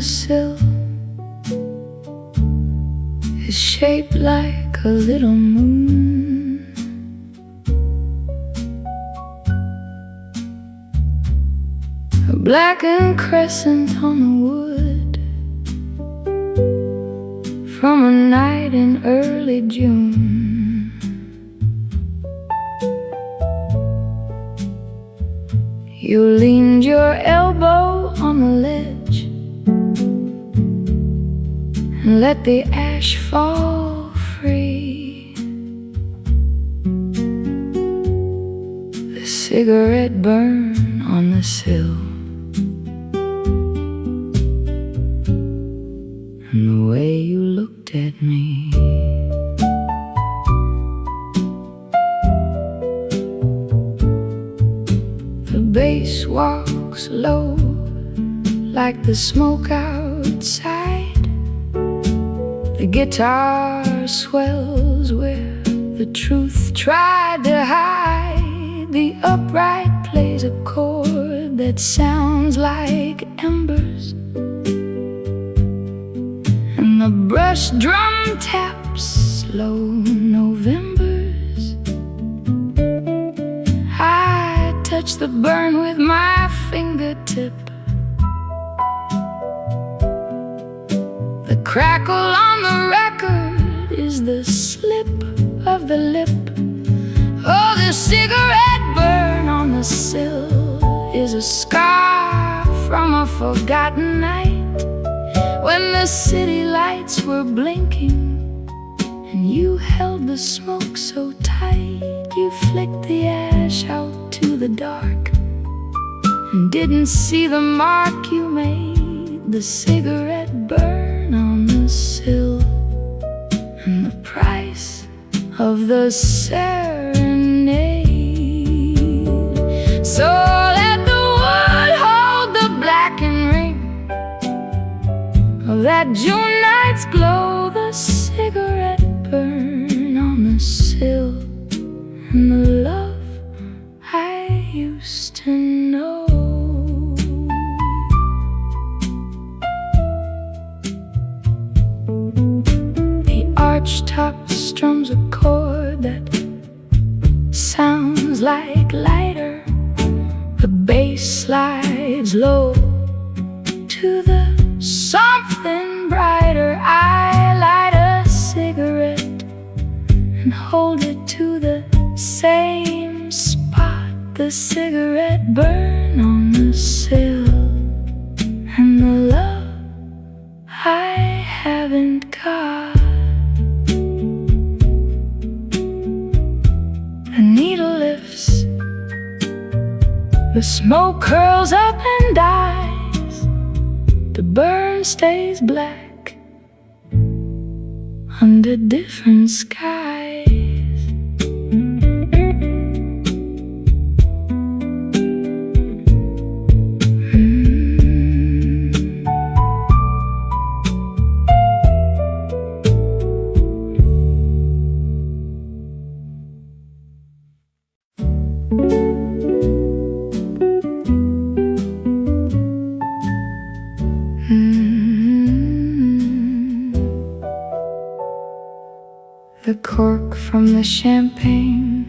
sill is shaped like a little moon. A blackened crescent on the wood from a night in early June. You leaned your elbow on the ledge and let the ash fall free. The cigarette burn on the sill, and the way you looked at me. The bass walks low like the smoke outside. The guitar swells where the truth tried to hide. The upright plays a chord that sounds like embers, and the brush drum taps slow Novembers. I touch the burn with my fingertip. The crackle on the record is the slip of the lip. Oh, the cigarette burn on the sill is a scar from a forgotten night, when the city lights were blinking and you held the smoke so tight. You flicked the ash out to the dark and didn't see the mark you made. The cigarette burn on the sill, and the price of the serenade. So let the wood hold the blackened ring of that June night's glow. The cigarette burn on the sill, and the love I used to know. The archtop strums a chord that sounds like lighter. The bass slides low to the something brighter. I light a cigarette and hold it to the same spot. The cigarette burn on the sill, and the love I haven't got. The needle lifts, the smoke curls up and dies. The burn stays black under different skies. The cork from the champagne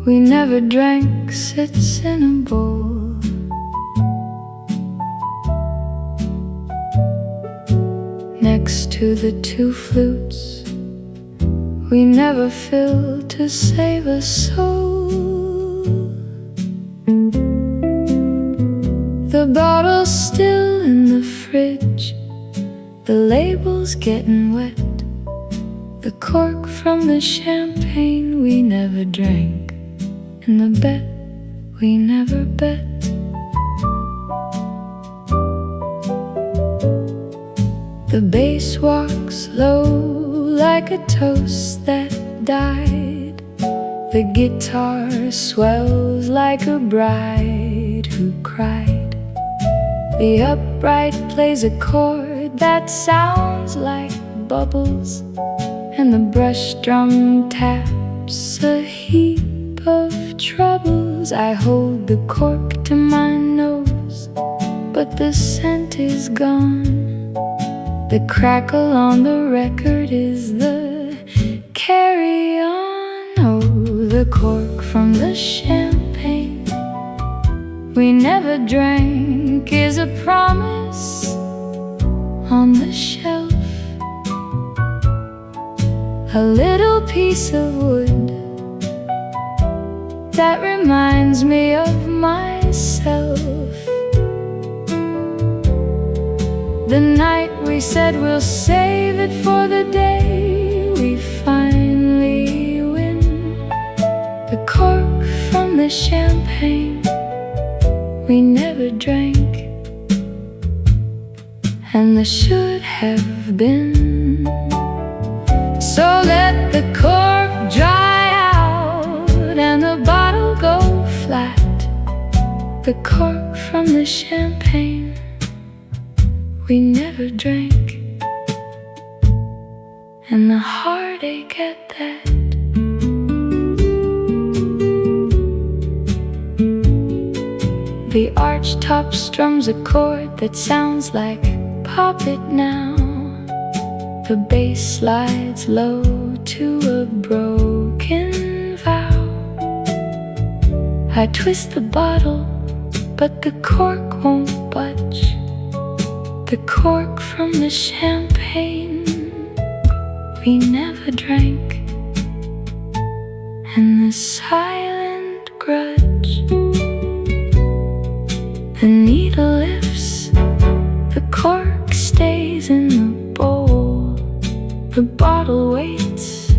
we never drank sits in a bowl. Next to the two flutes we never filled to save a soul. The bottle's still in the fridge, the label's getting wet. The cork from the champagne we never drank, and the bet we never bet. The bass walks low like a toast that died. The guitar swells like a bride who cried. The upright plays a chord that sounds like bubbles, and the brush drum taps a heap of troubles. I hold the cork to my nose, but the scent is gone. The crackle on the record is the carry-on. Oh, the cork from the champagne we never drank is a promise on the shelf. A little piece of wood that reminds me of myself. The night we said we'll save it for the day we finally win. The cork from the champagne we never drank, and the should have been. So let the cork dry out and the bottle go flat. The cork from the champagne we never drank, and the heartache at that. The archtop strums a chord that sounds like "Pop It Now." The bass slides low to a broken vow. I twist the bottle, but the cork won't budge. The cork from the champagne we never drank, and the silent grudge. The needle lifts, the cork stays in the bowl. The bottle waits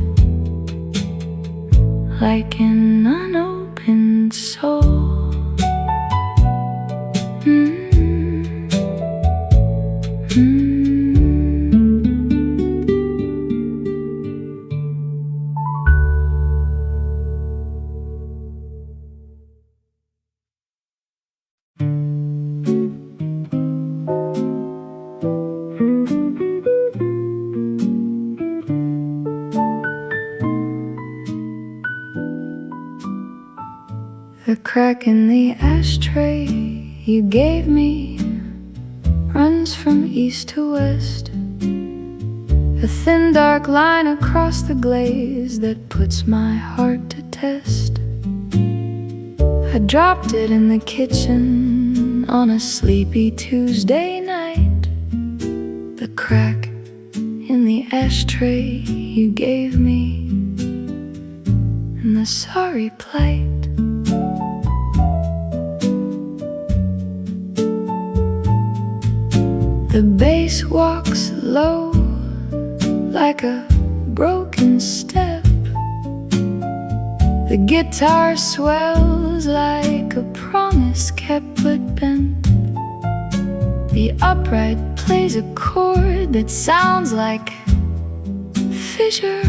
like an unopened soul. The crack in the ashtray you gave me runs from east to west, a thin dark line across the glaze that puts my heart to test. I dropped it in the kitchen on a sleepy Tuesday night. The crack in the ashtray you gave me, and the sorry plight. The bass walks low like a broken step. The guitar swells like a promise kept but bent. The upright plays a chord that sounds like fissure,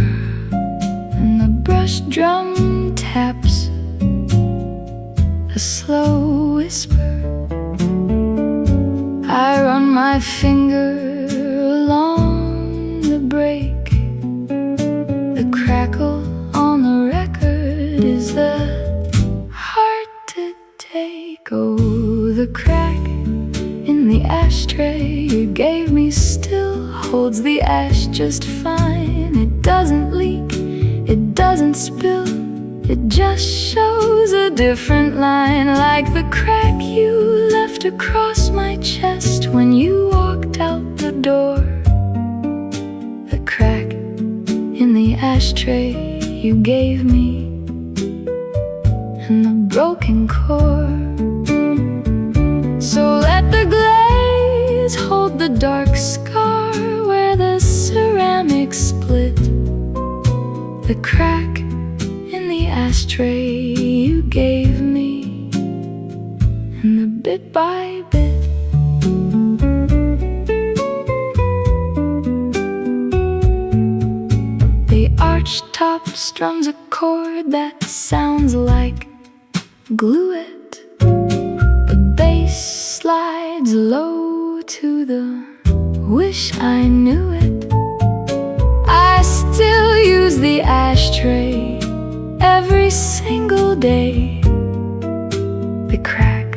and the brush drum taps a slow whisper. I run my finger along the break. The crackle on the record is the hard to take. Oh, the crack in the ashtray you gave me still holds the ash just fine. It doesn't leak, it doesn't spill, it just shows a different line, like the crack you left across my chest when you walked out the door. The crack in the ashtray you gave me, and the broken chord. So let the glaze hold the dark scar where the ceramic split. The crack in the ashtray you gave me, and the bit by bit. The archtop strums a chord that sounds like glue it. The bass slides low to the wish I knew it. I still use the ashtray every single day. The crack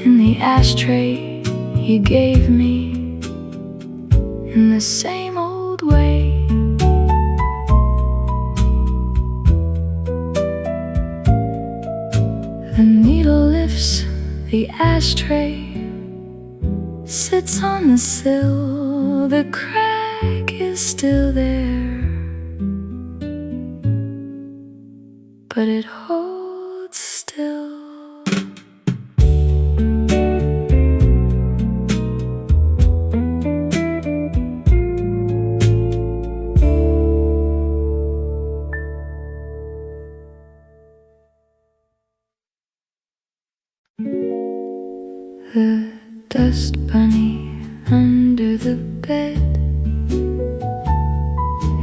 in the ashtray you gave me in the same old way. The needle lifts the ashtray, sits on the sill, the crack is still there, but it holds still. The dust bunny under the bed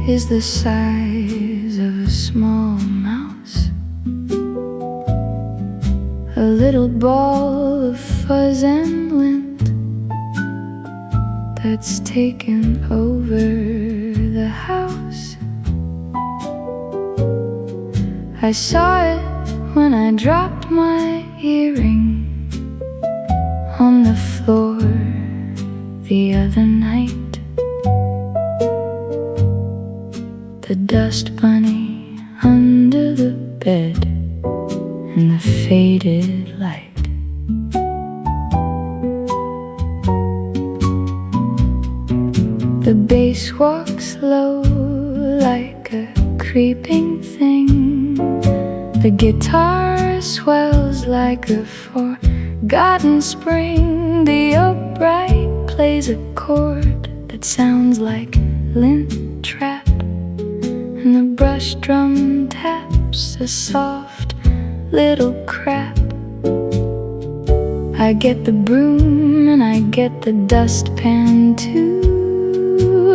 is the size of a small mouse, a little ball of fuzz and lint that's taken over the house. I saw it when I dropped my earring on the floor the other night. The dust bunny under the bed in the faded light. The bass walks low like a creeping thing. The guitar swells like a forgotten spring. The upright plays a chord that sounds like lint trap, and the brush drum taps a soft little crap. I get the broom and I get the dustpan too.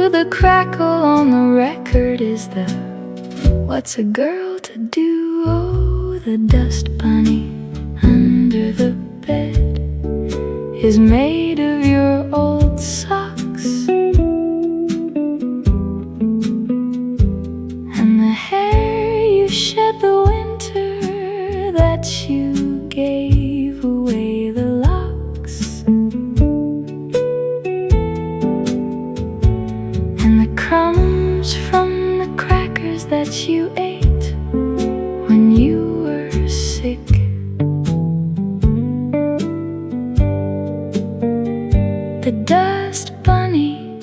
The crackle on the record is the what's a girl to do? Oh, the dust bunny under the bed is made of your old socks, and the hair you shed the winter that you gave away the locks, and the crumbs from the crackers that you ate when you were sick. The dust bunny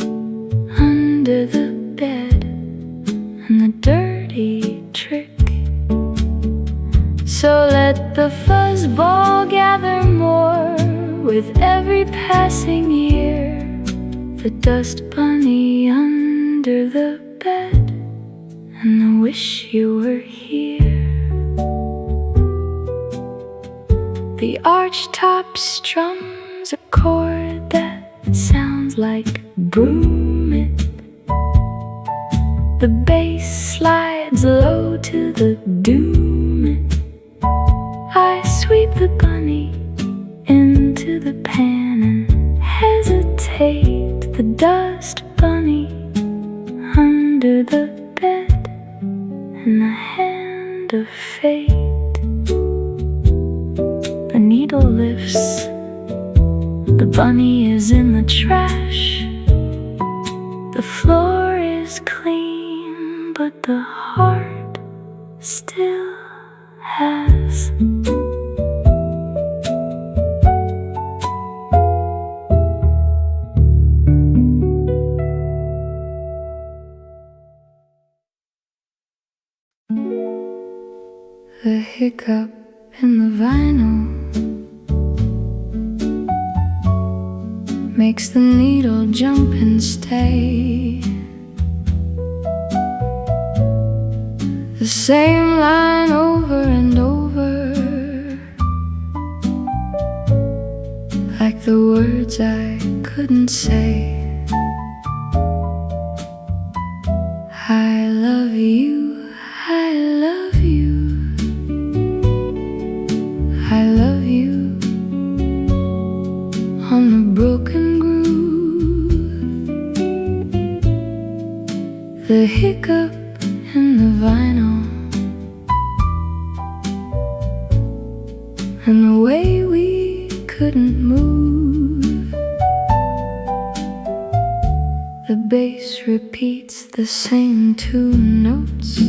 under the bed and the dirty trick. So let the fuzzball gather more with every passing year. The dust bunny under the bed and the wish you were here. The archtop strums a chord that sounds like broom it. The bass slides low to the doom it. I sweep the bunny into the pan and hesitate. The dust bunny under the bed and the hand of fate. The needle lifts, the bunny is in the trash. The floor is clean, but the heart still has. The hiccup in the vinyl makes the needle jump and stay. The same line over and over, like the words I couldn't say. I love you, I love you, I love you. On the broken groove, the hiccup in the vinyl, and the way we couldn't move. The bass repeats the same two notes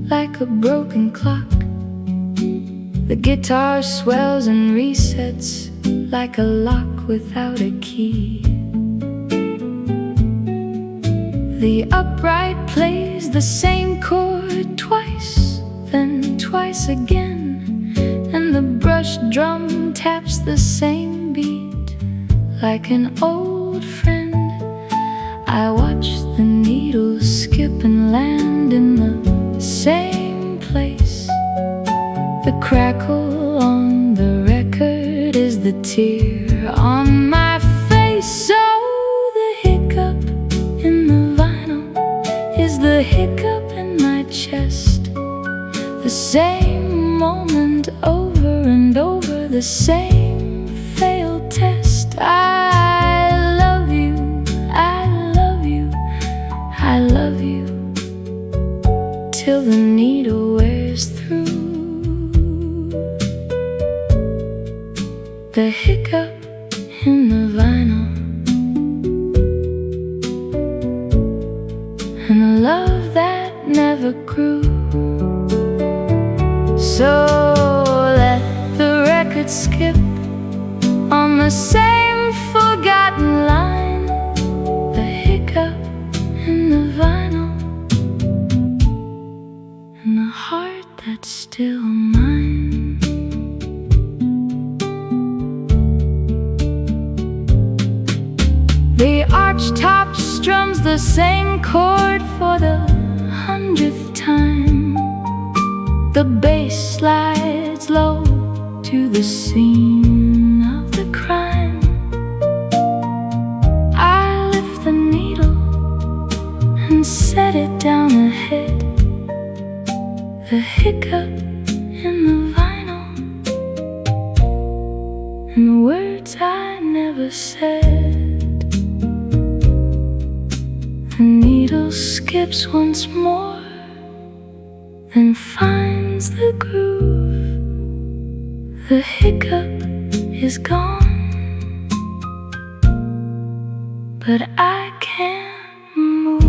like a broken clock. The guitar swells and resets like a lock without a key. The upright plays the same chord twice, then twice again, and the brush drum taps the same beat like an old friend. I watch the needles skip and land in the same place. The crackle on the record is the tear on my face. So the hiccup in the vinyl is the hiccup in my chest. The same moment over and over, the same failed test. I love you, I love you, I love you, till the needle wears through. The hiccup in the vinyl, and the love that never grew. So let the record skip on the same forgotten line. The hiccup in the vinyl, and the heart that's still mine. The archtop strums the same chord for the 100th time. The bass slides low to the scene of the crime. I lift the needle and set it down ahead. The hiccup in the vinyl, and the words I never said. The needle skips once more, then finds the groove. The hiccup is gone, but I can't move.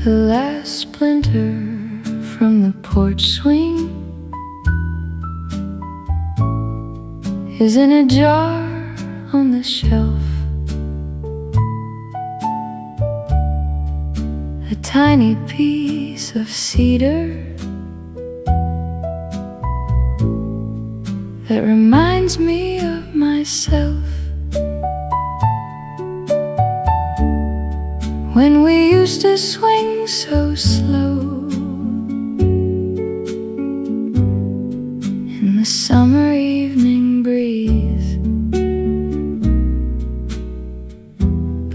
The last splinter from the porch swing is in a jar on the shelf. A tiny piece of cedar that reminds me of myself. When we used to swing so slow in the summer evening breeze.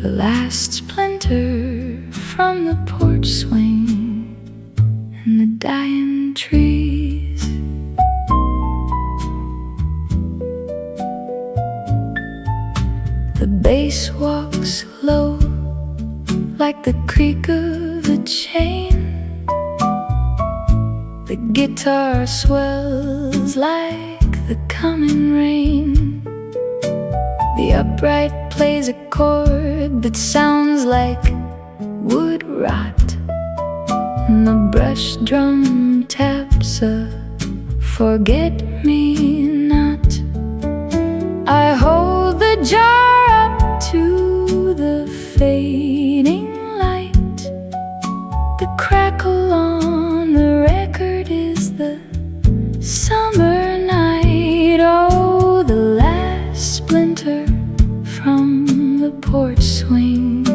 The last splinter from the porch swing and the dying trees. The bass walks low like the creak of a chain. The guitar swells like the coming rain. The upright plays a chord that sounds like wood rot, and the brush drum taps a forget-me-not. I hold the jar up to the fading light. The crackle on the record is the summer night. Oh, the last splinter from the porch swing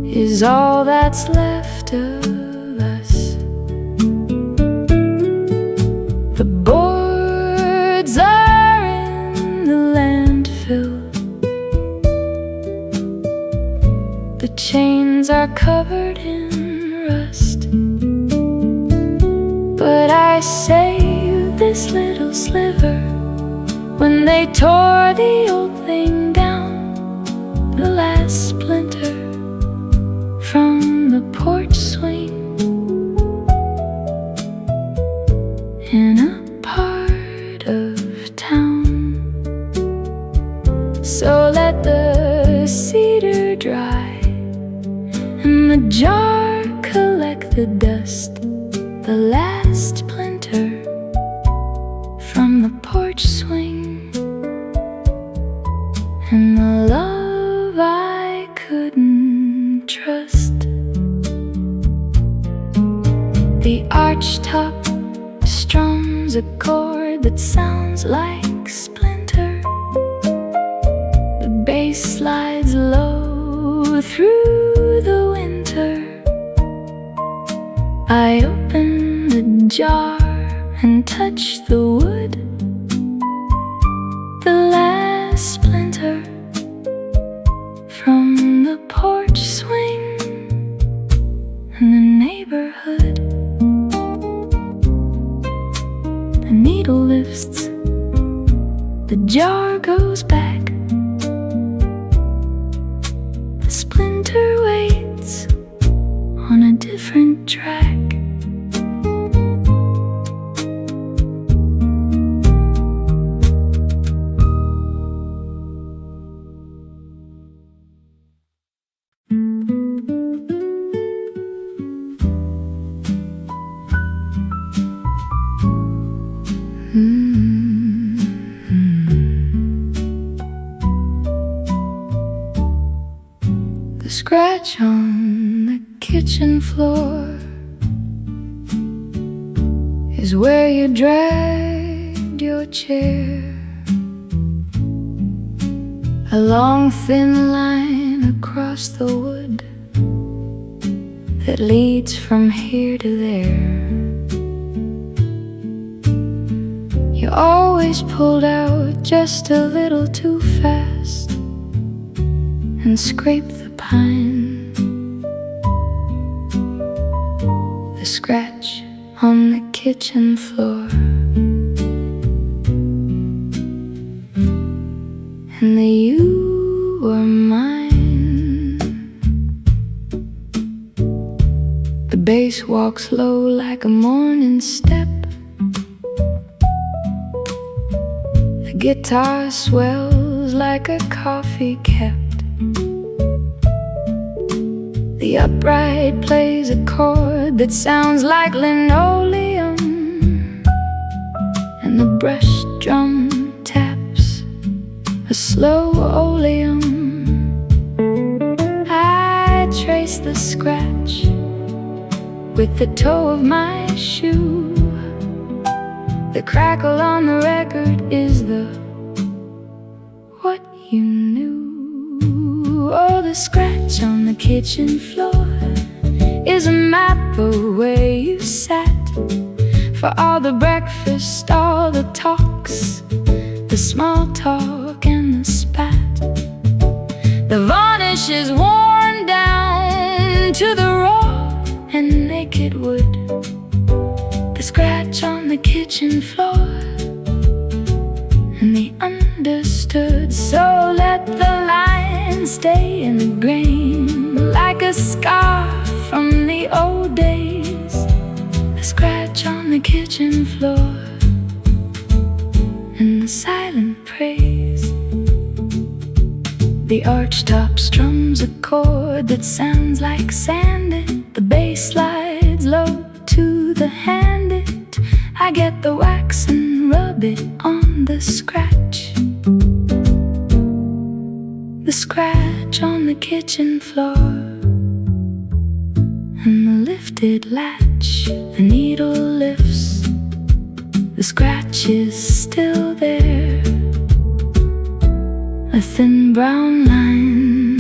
is all that's left of us. The boards are in the landfill. The chains are covered in rust, but I save this little sliver when they tore the old thing down, the last splinter from the porch swing in a part of town. So let the cedar dry and the jar collect the dust, the last splinter from the porch swing, and the love I couldn't trust. The archtop strums a chord that sounds like splinter. The bass slides low through the winter. I open the jar and touch the wood, the last splinter from the porch swing in the neighborhood. The needle lifts, the jar goes back, the splinter waits on a different track. The scratch on the kitchen floor is where you dragged your chair. A long thin line across the wood that leads from here to there. You always pulled out just a little too fast and scraped the pine. The scratch on the kitchen floor and the you were mine. The bass walks low like a morning step. The guitar swells like a coffee kept. The upright plays a chord that sounds like linoleum, and the brush drum taps a slow oleum. I trace the scratch with the toe of my shoe. The crackle on the record is the what you knew. Oh, the scratch on the kitchen floor is a map of where you sat for all the breakfast, all the talks, the small talk and the spat. The varnish is worn down to the raw and naked wood. The scratch on the kitchen floor and the understood. So let the line stay in the grain like a scar from the old days. The scratch on the kitchen floor and the silent praise. The archtop strums a chord that sounds like sanding. The bass slides low to the hand it. I get the wax and rub it on the scratch. The scratch on the kitchen floor and the lifted latch. The needle lifts, the scratch is still there. A thin brown line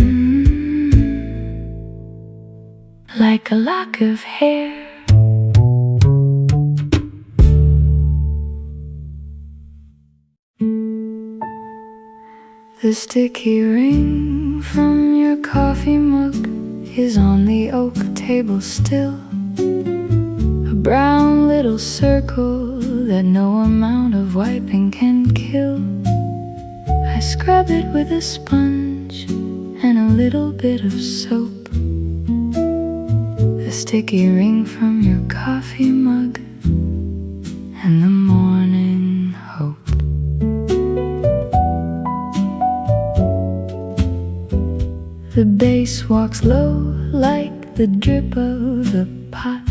like a lock of hair. The sticky ring from your coffee mug is on the oak table still. A brown little circle that no amount of wiping can kill. I scrub it with a sponge and a little bit of soap. The sticky ring from your coffee mug and the morning hope. The bass walks low like the drip of the pot.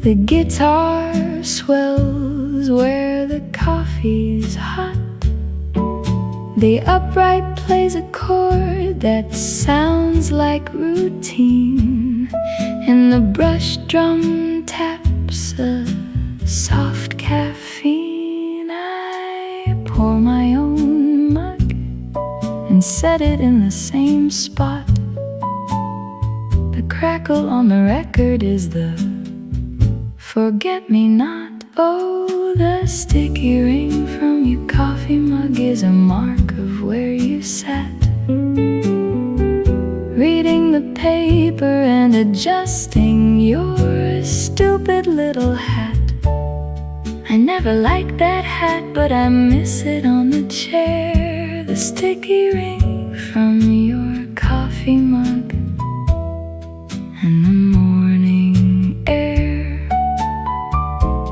The guitar swells where the coffee's hot. The upright plays a chord that sounds like routine, and the brush drum taps a soft caffeine. I pour my own mug and set it in the same spot. The crackle on the record is the forget-me-not. Oh, the sticky ring from your coffee mug is a mark of where you sat, reading the paper and adjusting your stupid little hat. I never liked that hat, but I miss it on the chair. The sticky ring from your coffee mug and the morning air.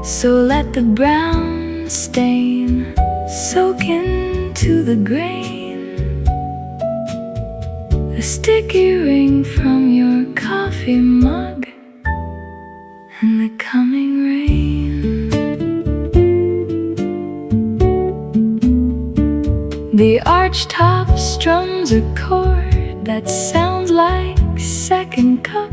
So let the brown stain soak into the grain. The sticky ring from your coffee mug and the coming rain. The archtop strums a chord that sounds like second cup.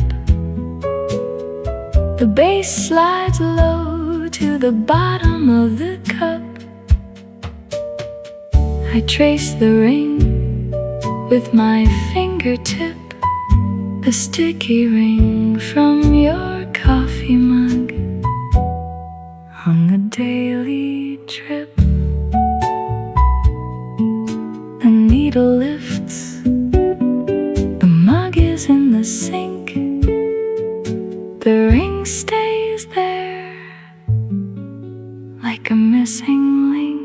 The bass slides low to the bottom of the cup. I trace the ring with my fingertip, the sticky ring from your coffee mug on the daily trip. The needle lifts, the mug is in the sink, the ring stays there like a missing link.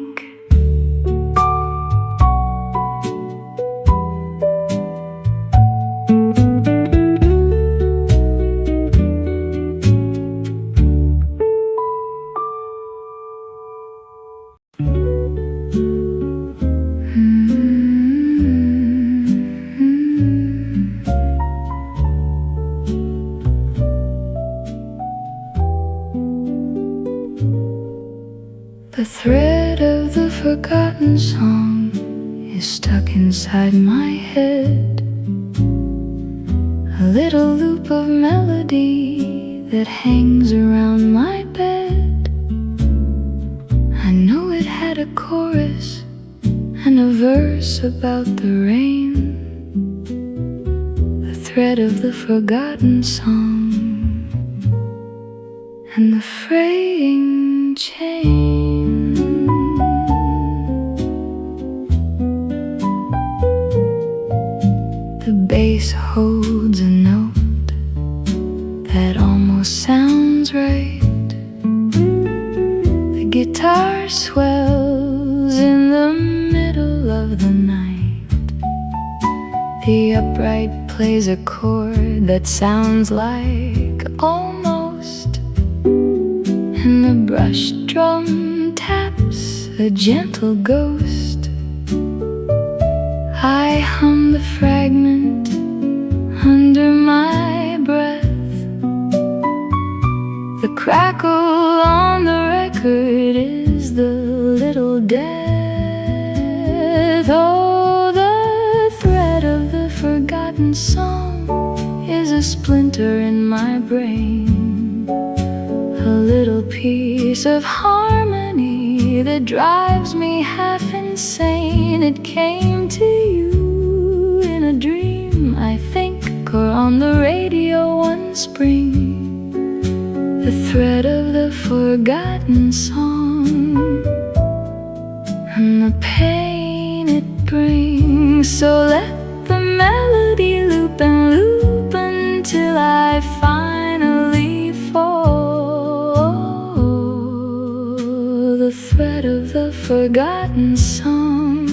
The thread of the forgotten song is stuck inside my head, a little loop of melody that hangs around my bed. I know it had a chorus and a verse about the rain, the thread of the forgotten song and the fraying chain. The bass holds a note that almost sounds right. The guitar swells in the middle of the night. The upright plays a chord that sounds like almost, and the brush drum taps a gentle ghost. I hum the fragment under my breath. The crackle on the record is the little death. Oh, the thread of the forgotten song is a splinter in my brain, a little piece of harmony that drives me half insane. It came to you in a dream, I think, or on the radio one spring. The thread of the forgotten song and the pain it brings. So let the melody loop and loop until I finally fall. The thread of the forgotten forgotten song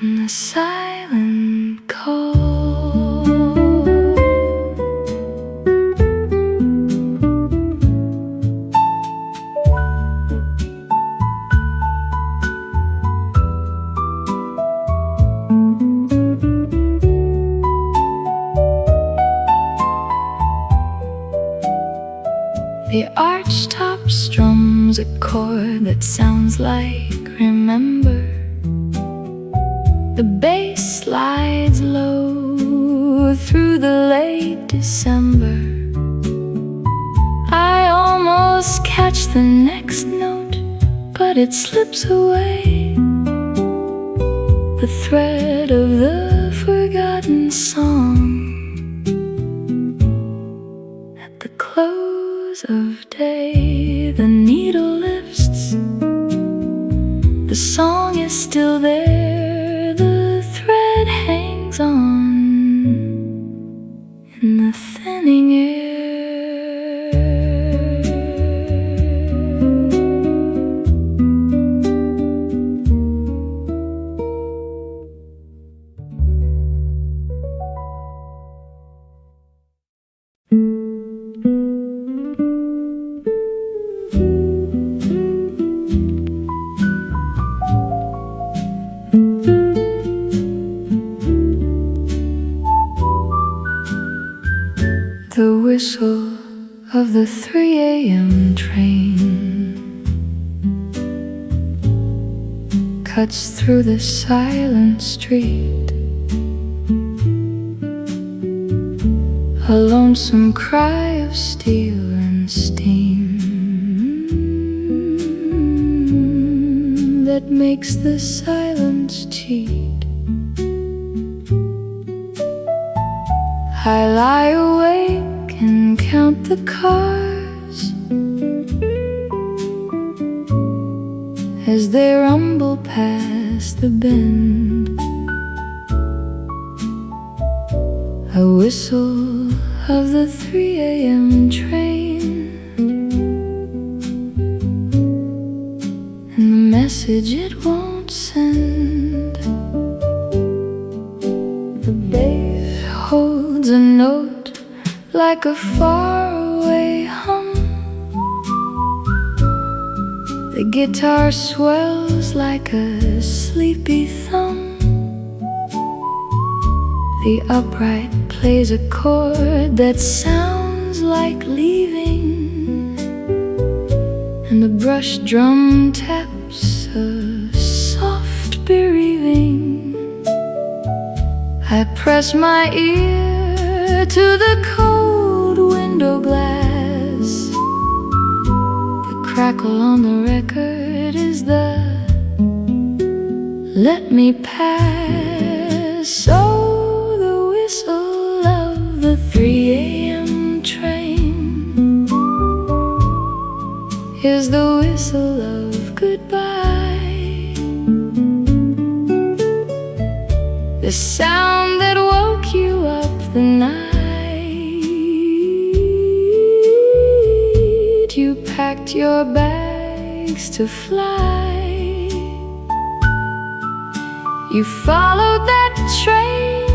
and the silent call. The archtop strums a chord that sounds like remember. The bass slides low through the late December. I almost catch the next note, but it slips away. The thread of the forgotten song. At the close of day, the needle lifts. The song is still there. The thread hangs on in the thinning air. The whistle of the 3 a.m. train cuts through the silent street. A lonesome cry of steel and steam that makes the silence cheat. I lie awake and count the cars as they rumble past the bend. A whistle of the 3 a.m. train and the message it won't send. The bass holds a note like a faraway hum. The guitar swells like a sleepy thumb. The upright plays a chord that sounds like leaving, and the brush drum taps a soft bereaving. I press my ear to the cold window glass. The crackle on the record is the "Let me pass." Oh, the whistle of the 3 a.m. train is the whistle of goodbye. The sound that woke you up the night you packed your bags to fly. You followed that train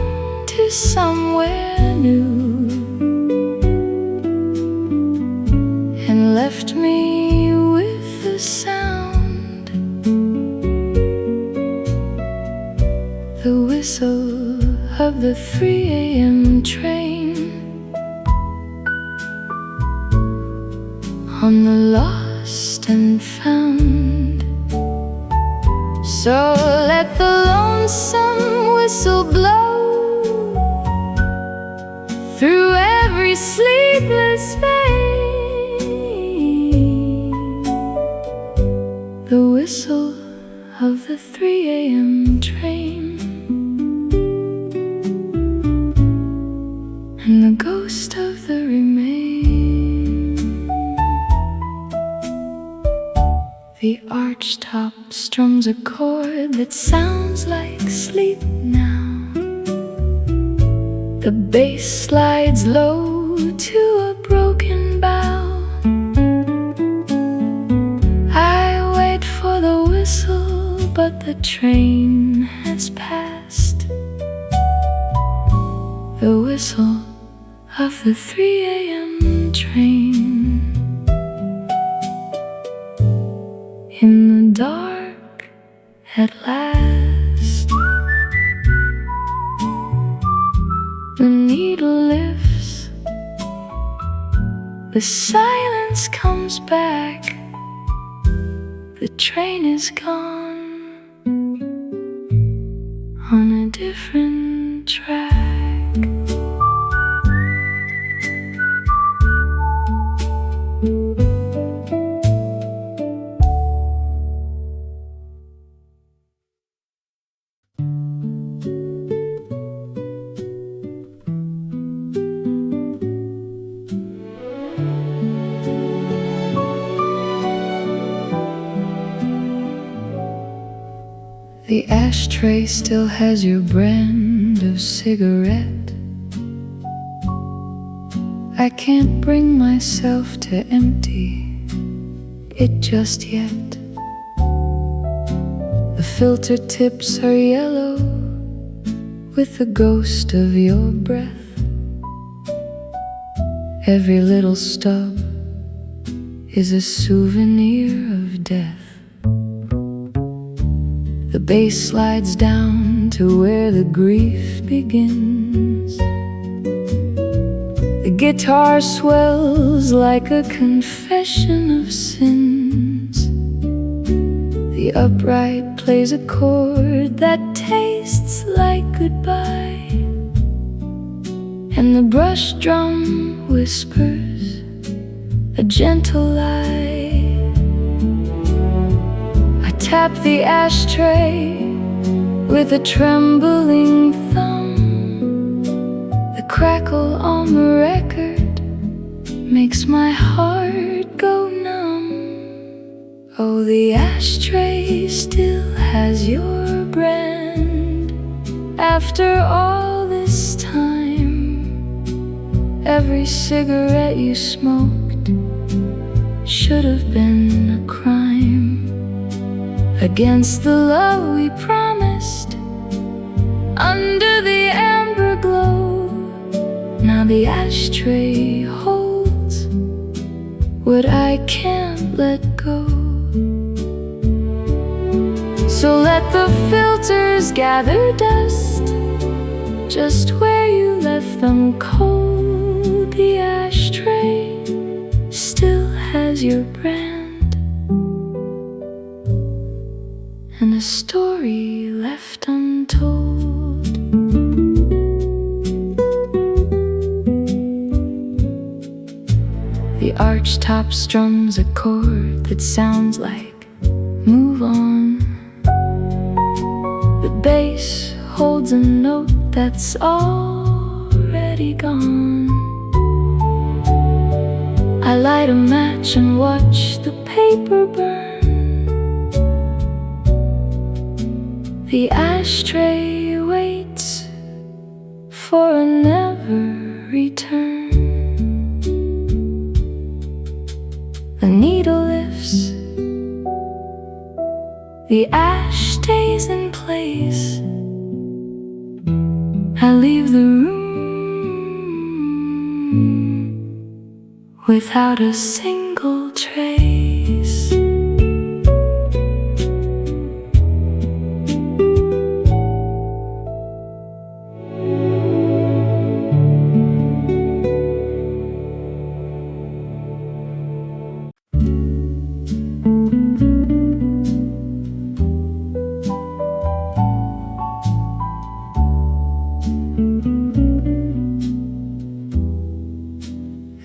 to somewhere new and left me with the sound. The whistle of the 3 a.m. train on the lost and found. So let the lonesome whistle blow through every sleepless vein. The whistle of the 3 a.m. train and the ghost of the remain. The archtop strums a chord that sounds like sleep now. The bass slides low to a broken bow. I wait the train has passed. The whistle of the 3 a.m. train. In the dark at last, the needle lifts, the silence comes back. The train is gone on a different track. The ashtray still has your brand of cigarette. I can't bring myself to empty it just yet. The filter tips are yellow with the ghost of your breath. Every little stub is a souvenir of death. The bass slides down to where the grief begins. The guitar swells like a confession of sins. The upright plays a chord that tastes like goodbye, and the brush drum whispers a gentle lie. Tap the ashtray with a trembling thumb. The crackle on the record makes my heart go numb. Oh, the ashtray still has your brand. After all this time, every cigarette you smoked should have been a crime against the love we promised under the amber glow. Now the ashtray holds what I can't let go. So let the filters gather dust just where you left them cold. The ashtray still has your brand and a story left untold. The archtop strums a chord that sounds like move on. The bass holds a note that's already gone. I light a match and watch the paper burn. The ashtray waits for a never return. The needle lifts, the ash stays in place. I leave the room without a single trace.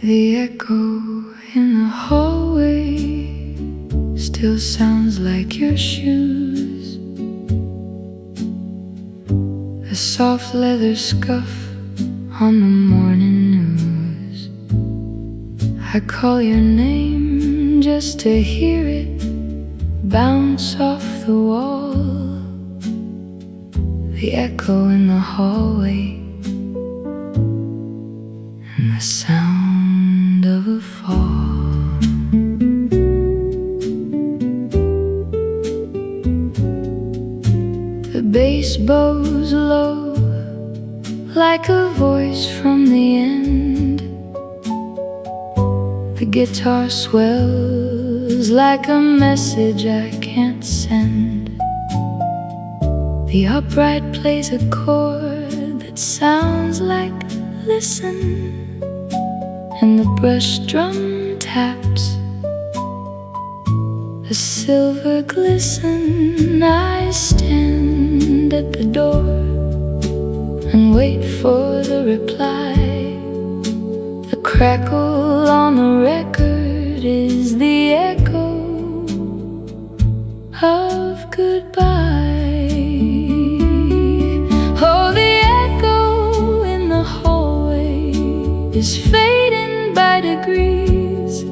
The echo in the hallway still sounds like your shoes. A soft leather scuff on the morning news. I call your name just to hear it bounce off the wall. The echo in the hallway and the sound of a fall. bows low like a voice from the end. The guitar swells like a message I can't send. The upright plays a chord that sounds like listen, and the brush drum taps a silver glisten. I stand at the door and wait for the reply. The crackle on the record is the echo of goodbye. Oh, the echo in the hallway is fading by degrees.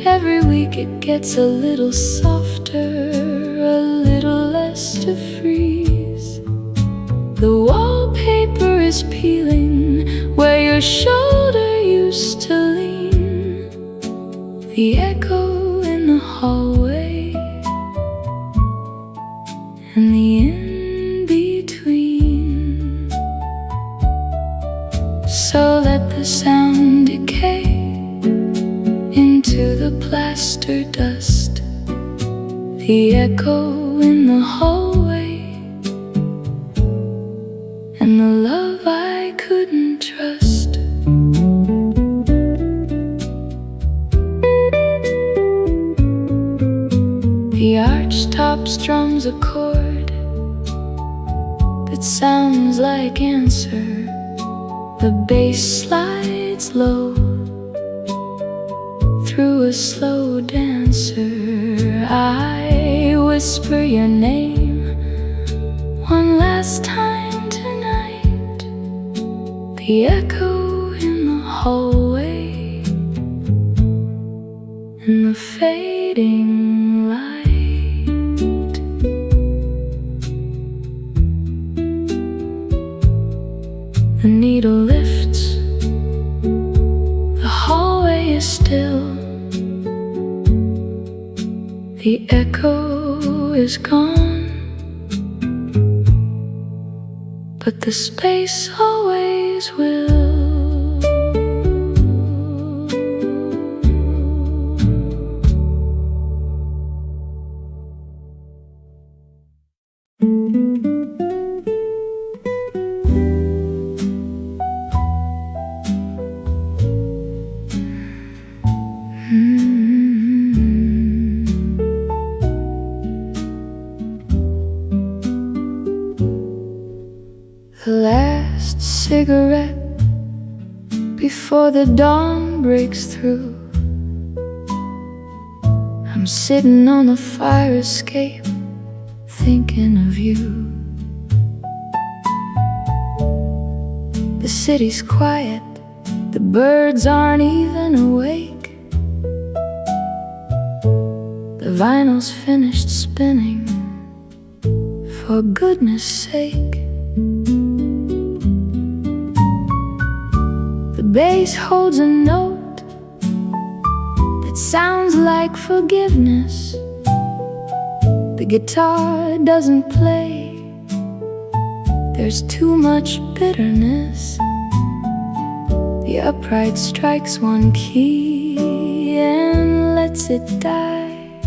Every week it gets a little softer, a little less to freeze. The wallpaper is peeling where your shoulder used to lean. The echo in the hallway and the in-between. So let the sound decay into the plaster dust. The echo in the hallway and the love I couldn't trust. The archtop strums a chord that sounds like answer. The bass slides low through a slow dancer. I whisper your name one last time tonight. The echo in the hallway and the fading light. The needle lifts, the hallway is still. The echo is gone, but the space always will. The last cigarette before the dawn breaks through. I'm sitting on the fire escape, thinking of you. The city's quiet, the birds aren't even awake. The vinyl's finished spinning, for goodness sake. The bass holds a note that sounds like forgiveness. The guitar doesn't play, there's too much bitterness. The upright strikes one key and lets it die.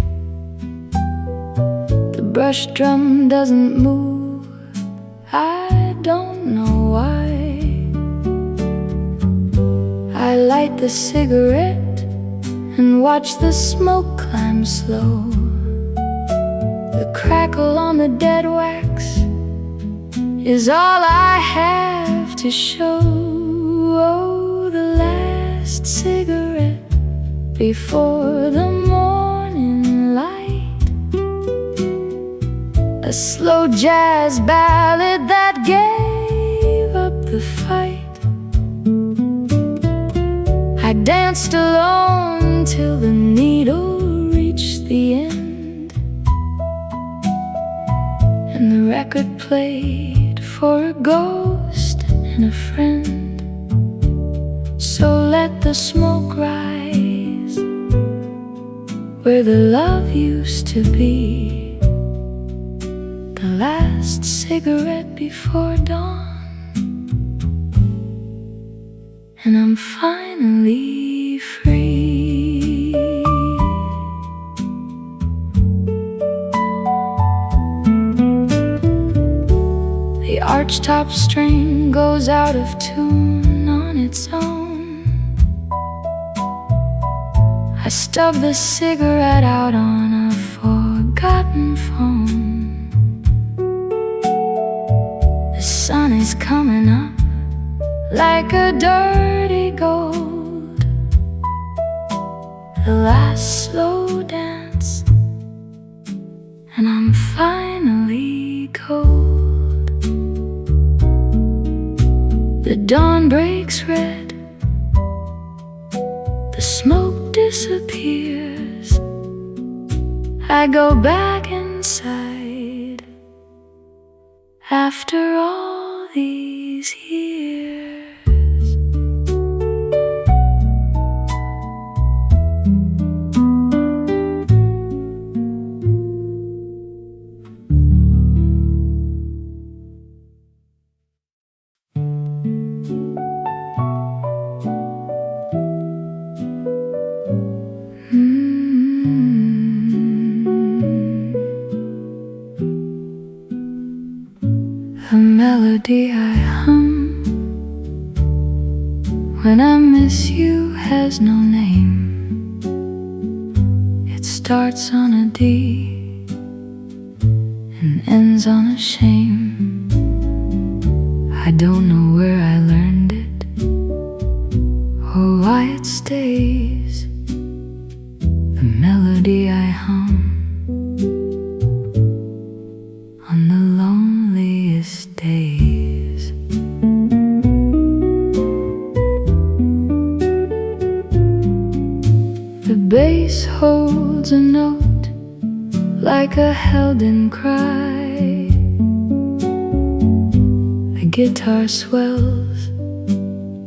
The brush drum doesn't move, I don't know why. I light the cigarette and watch the smoke climb slow. The crackle on the dead wax is all I have to show. Oh, the last cigarette before the morning light. A slow jazz ballad that gave up the fight. I danced alone till the needle reached the end, and the record played for a ghost and a friend. So let the smoke rise where the love used to be. the last cigarette before dawn, and I'm finally free. The archtop string goes out of tune on its own. I stub the cigarette out on a forgotten phone. The sun is coming up like a dirty gold, the last slow dance, and I'm finally cold. The dawn breaks red, the smoke disappears. I go back inside after all these years. A melody I hum when I miss you has no name. It starts on a D and ends on a shame. I don't know where I learned it or why it stays. The melody I hum on the loneliest days. The bass holds a note like a held-in cry. The guitar swells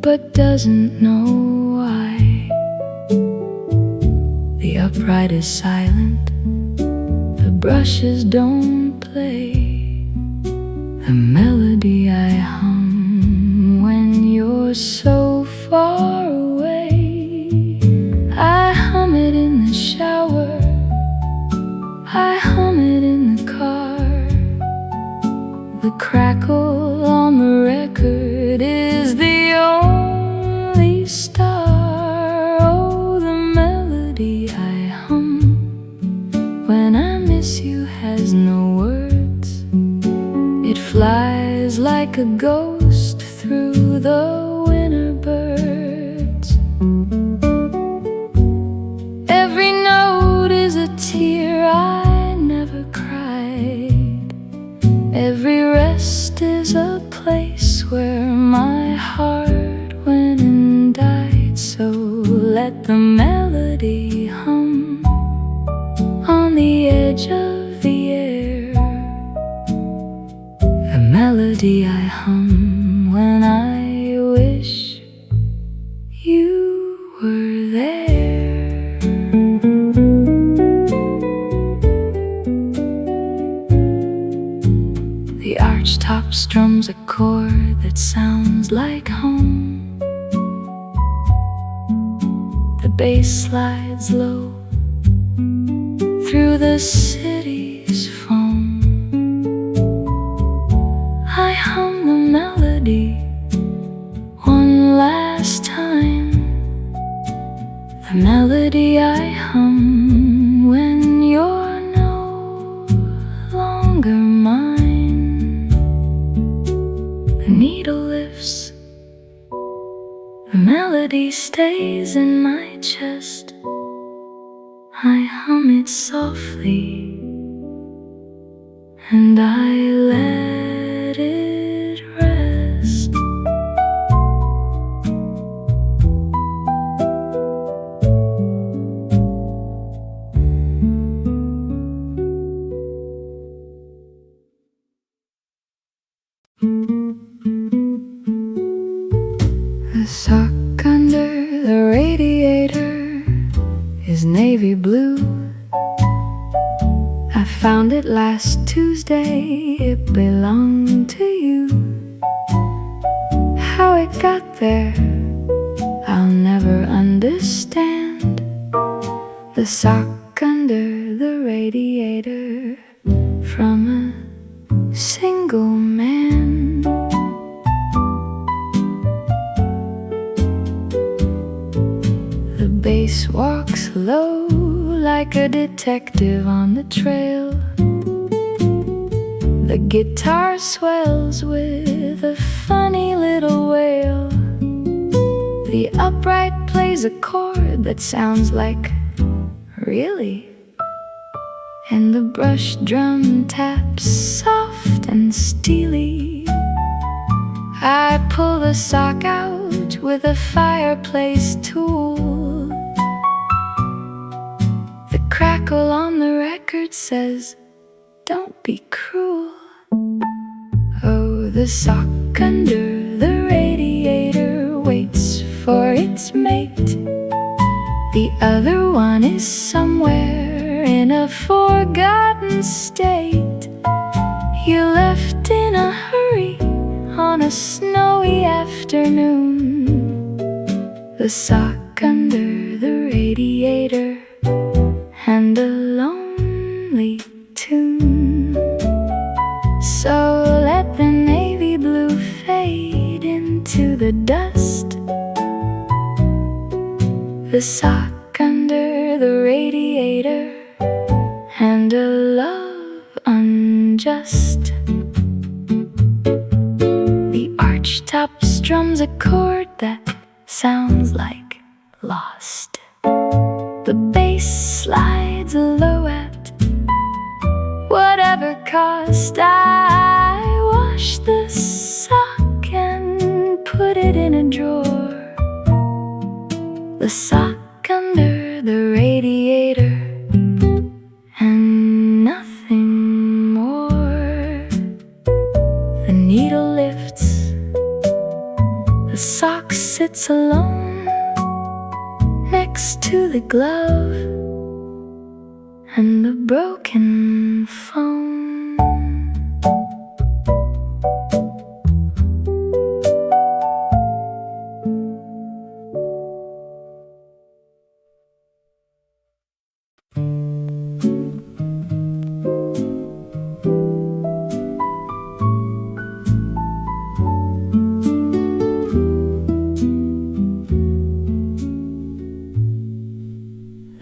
but doesn't know why. The upright is silent, the brushes don't play. The melody I hum when you're so far away. I hum it in the shower, I hum it in the car. The crackle on the record is the only star. Oh, the melody I hum when I miss you has no words. It flies like a ghost through the winter birds. Every note is a tear I never cried. Every rest is a place where my heart went and died. So let the melody hum on the edge of the air. The melody I hum when I wish you were there. The archtop strums a chord that sounds like home. The bass slides low through the city's foam. I hum the melody one last time. The melody I hum when you're no longer mine. The needle lifts, the melody stays in my chest. I hum it softly and I let it rest. The sock under the radiator is navy blue. I found it last Tuesday, it belonged to you. How it got there, I'll never understand. The sock under the radiator from a single man. The bass walks low like a detective on the trail. The guitar swells with a funny little wail. The upright plays a chord that sounds like really. And the brush drum taps soft and steely. I pull the sock out with a fireplace tool. The crackle on the record says, "Don't be cruel." Oh, the sock under the radiator waits for its mate. The other one is somewhere in a forgotten state. You left in a hurry on a snowy afternoon. The sock under the radiator and a lonely tune. So let the navy blue fade into the dust. The sock under the radiator and a love unjust. The archtop strums a chord that sounds like lost. The bass slides low at whatever cost. I wash the sock and put it in a drawer. The sock under the radiator and nothing more. The needle lifts, the sock sits alone next to the glove and the broken phone.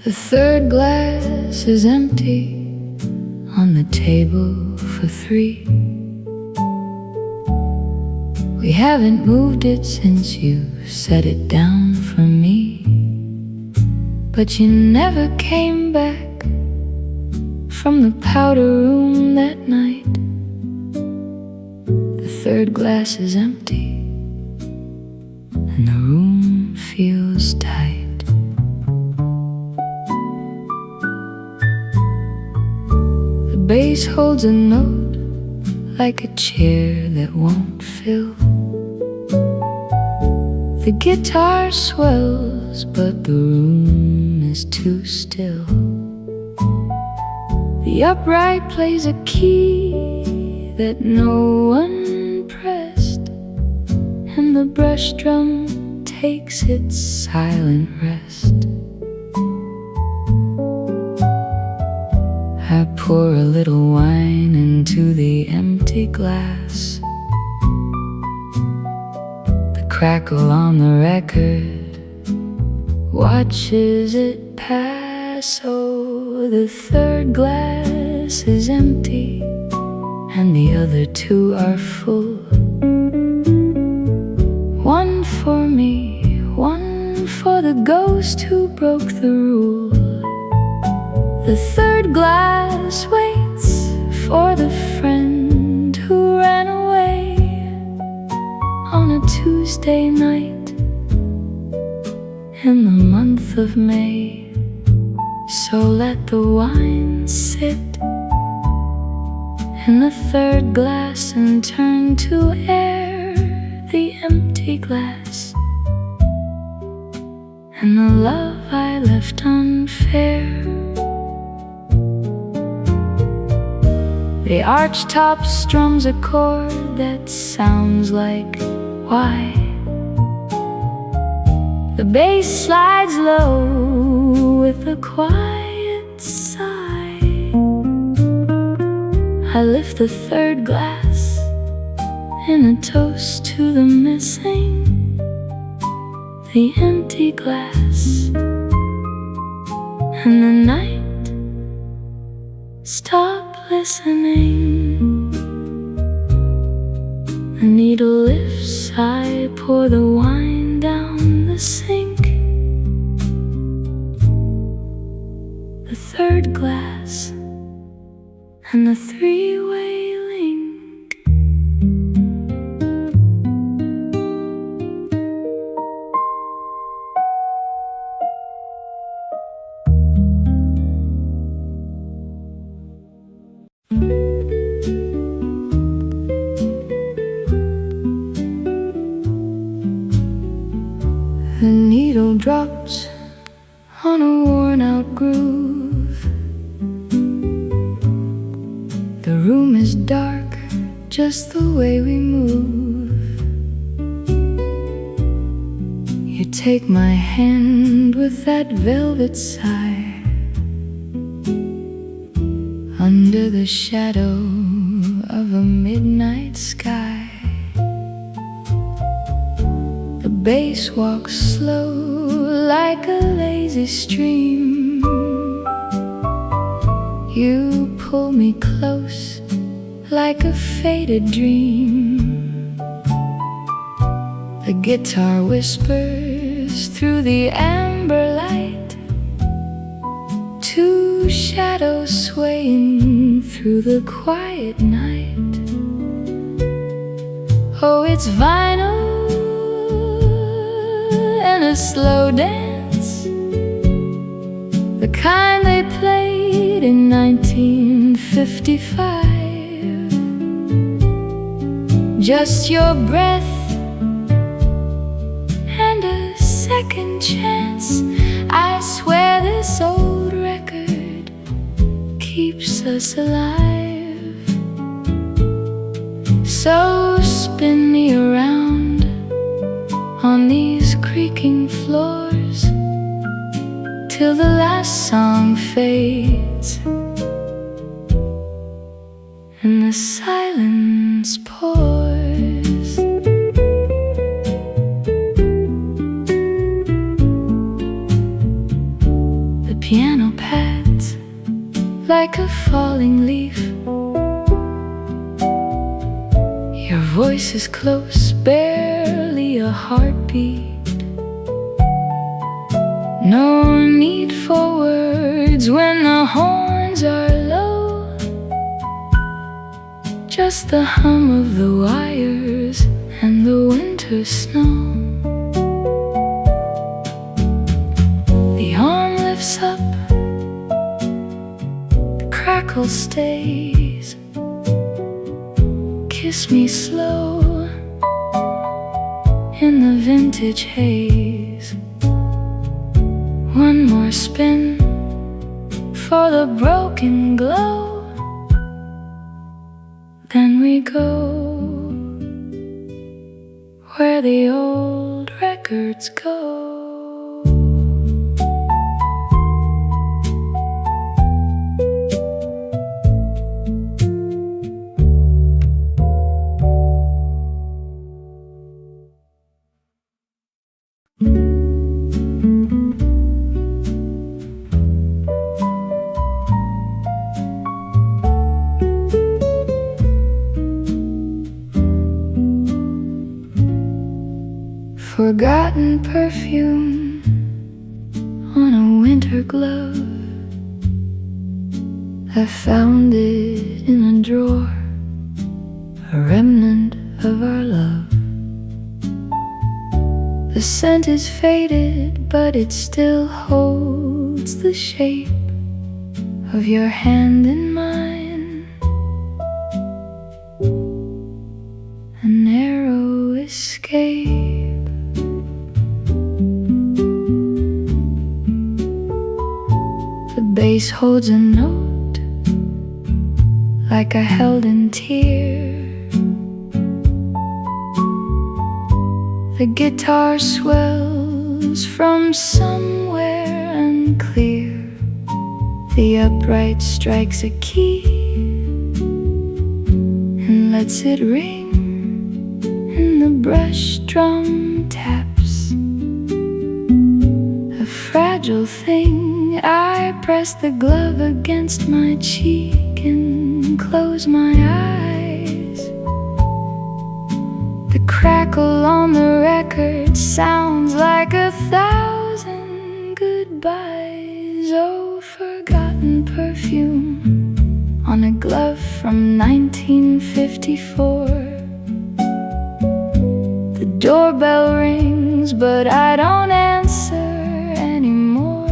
The third glass is empty on the table for three. We haven't moved it since you set it down for me. But you never came back from the powder room that night. The third glass is empty and the room feels tight. The bass holds a note like a chair that won't fill. The guitar swells, but the room is too still. The upright plays a key that no one pressed, and the brush drum takes its silent rest. I pour a little wine into the empty glass. The crackle on the record watches it pass. Oh, the third glass is empty and the other two are full. One for me, one for the ghost who broke the rule. The third glass waits for the friend who ran away on a Tuesday night in the month of May. So let the wine sit in the third glass and turn to air the empty glass and the love I left unfair. The archtop strums a chord that sounds like why. The bass slides low with a quiet sigh. I lift the third glass in a toast to the missing, the empty glass, and the night. Stop listening. The needle lifts, I pour the wine down the sink. The third glass and the three-way link. The needle drops on a worn-out groove. The room is dark, just the way we move. You take my hand with that velvet sigh. Under the shadow of a midnight sky, the bass walks slow like a lazy stream. You pull me close like a faded dream. The guitar whispers through the amber light, two shadows swaying through the quiet night. Oh, it's vinyl and a slow dance, the kind they played in 1955. Just your breath and a second chance. I swear this old record keeps us alive. So spin me around on these creaking floors till the last song fades and the silence pours. The piano pads like a falling leaf. Your voice is close, barely a heartbeat. No need for words when the horns are low, just the hum of the wires and the winter snow. The arm lifts up, the crackle stays. Kiss me slow in the vintage haze. One more spin for the broken glow, then we go where the old records go. Forgotten perfume on a winter glove. I found it in a drawer, a remnant of our love. The scent is faded, but it still holds the shape of your hand in mine. A narrow escape. The bass holds a note like a held-in tear. The guitar swells from somewhere unclear. The upright strikes a key and lets it ring, and the brush drum taps. A fragile thing, I press the glove against my cheek and close my eyes. The crackle on the record sounds like 1,000 goodbyes. Oh, forgotten perfume on a glove from 1954. The doorbell rings, but I don't answer anymore.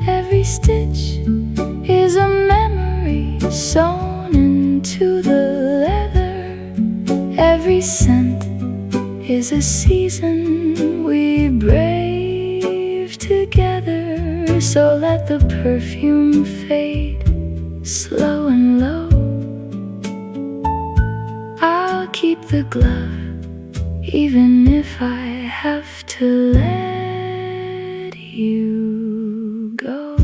Every stitch is a memory sewn into the leather. Every scent is a season we brave together. So let the perfume fade slow and low. I'll keep the glove even if I have to let you go.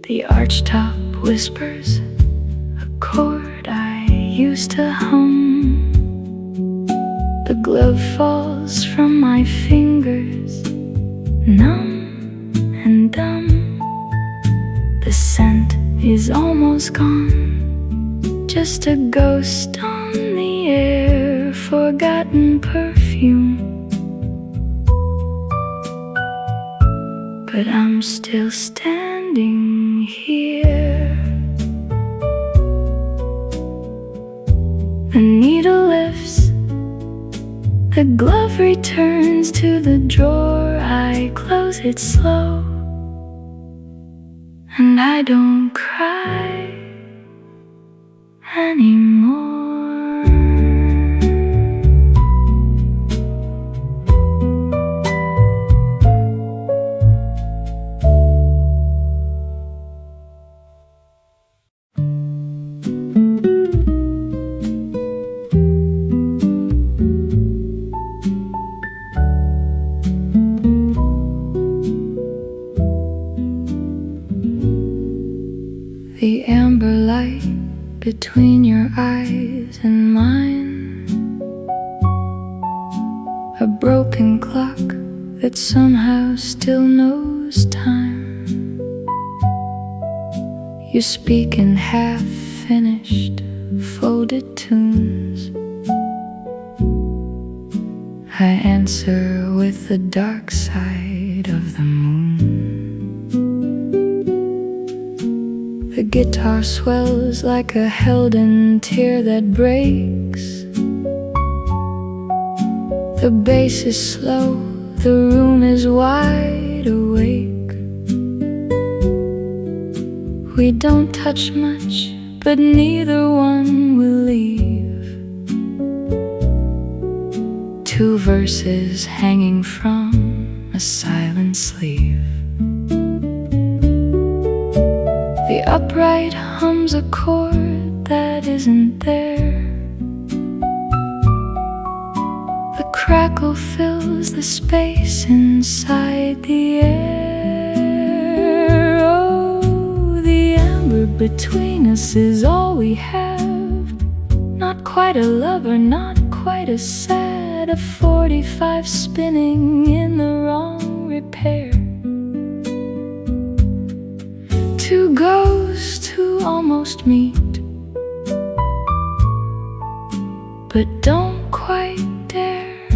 The archtop whispers a chord I used to hum. The glove falls from my fingers, numb and dumb. The scent is almost gone, just a ghost on the air, forgotten perfume. But I'm still standing here. The needle lifts, the glove returns to the drawer. I close it slow, and I don't cry anymore. The amber light between your eyes and mine, a broken clock that somehow still knows time. You speak in half-finished, folded tunes. I answer with the dark side of the moon. The guitar swells like a held-in tear that breaks. The bass is slow, the room is wide awake. We don't touch much, but neither one will leave. Two verses hanging from a silent sleeve. The upright hums a chord that isn't there. The crackle fills the space inside the air. Oh, the amber between us is all we have. Not quite a lover, not quite as sad. A 45 spinning in the wrong repair. Two ghosts who almost meet, but don't quite dare.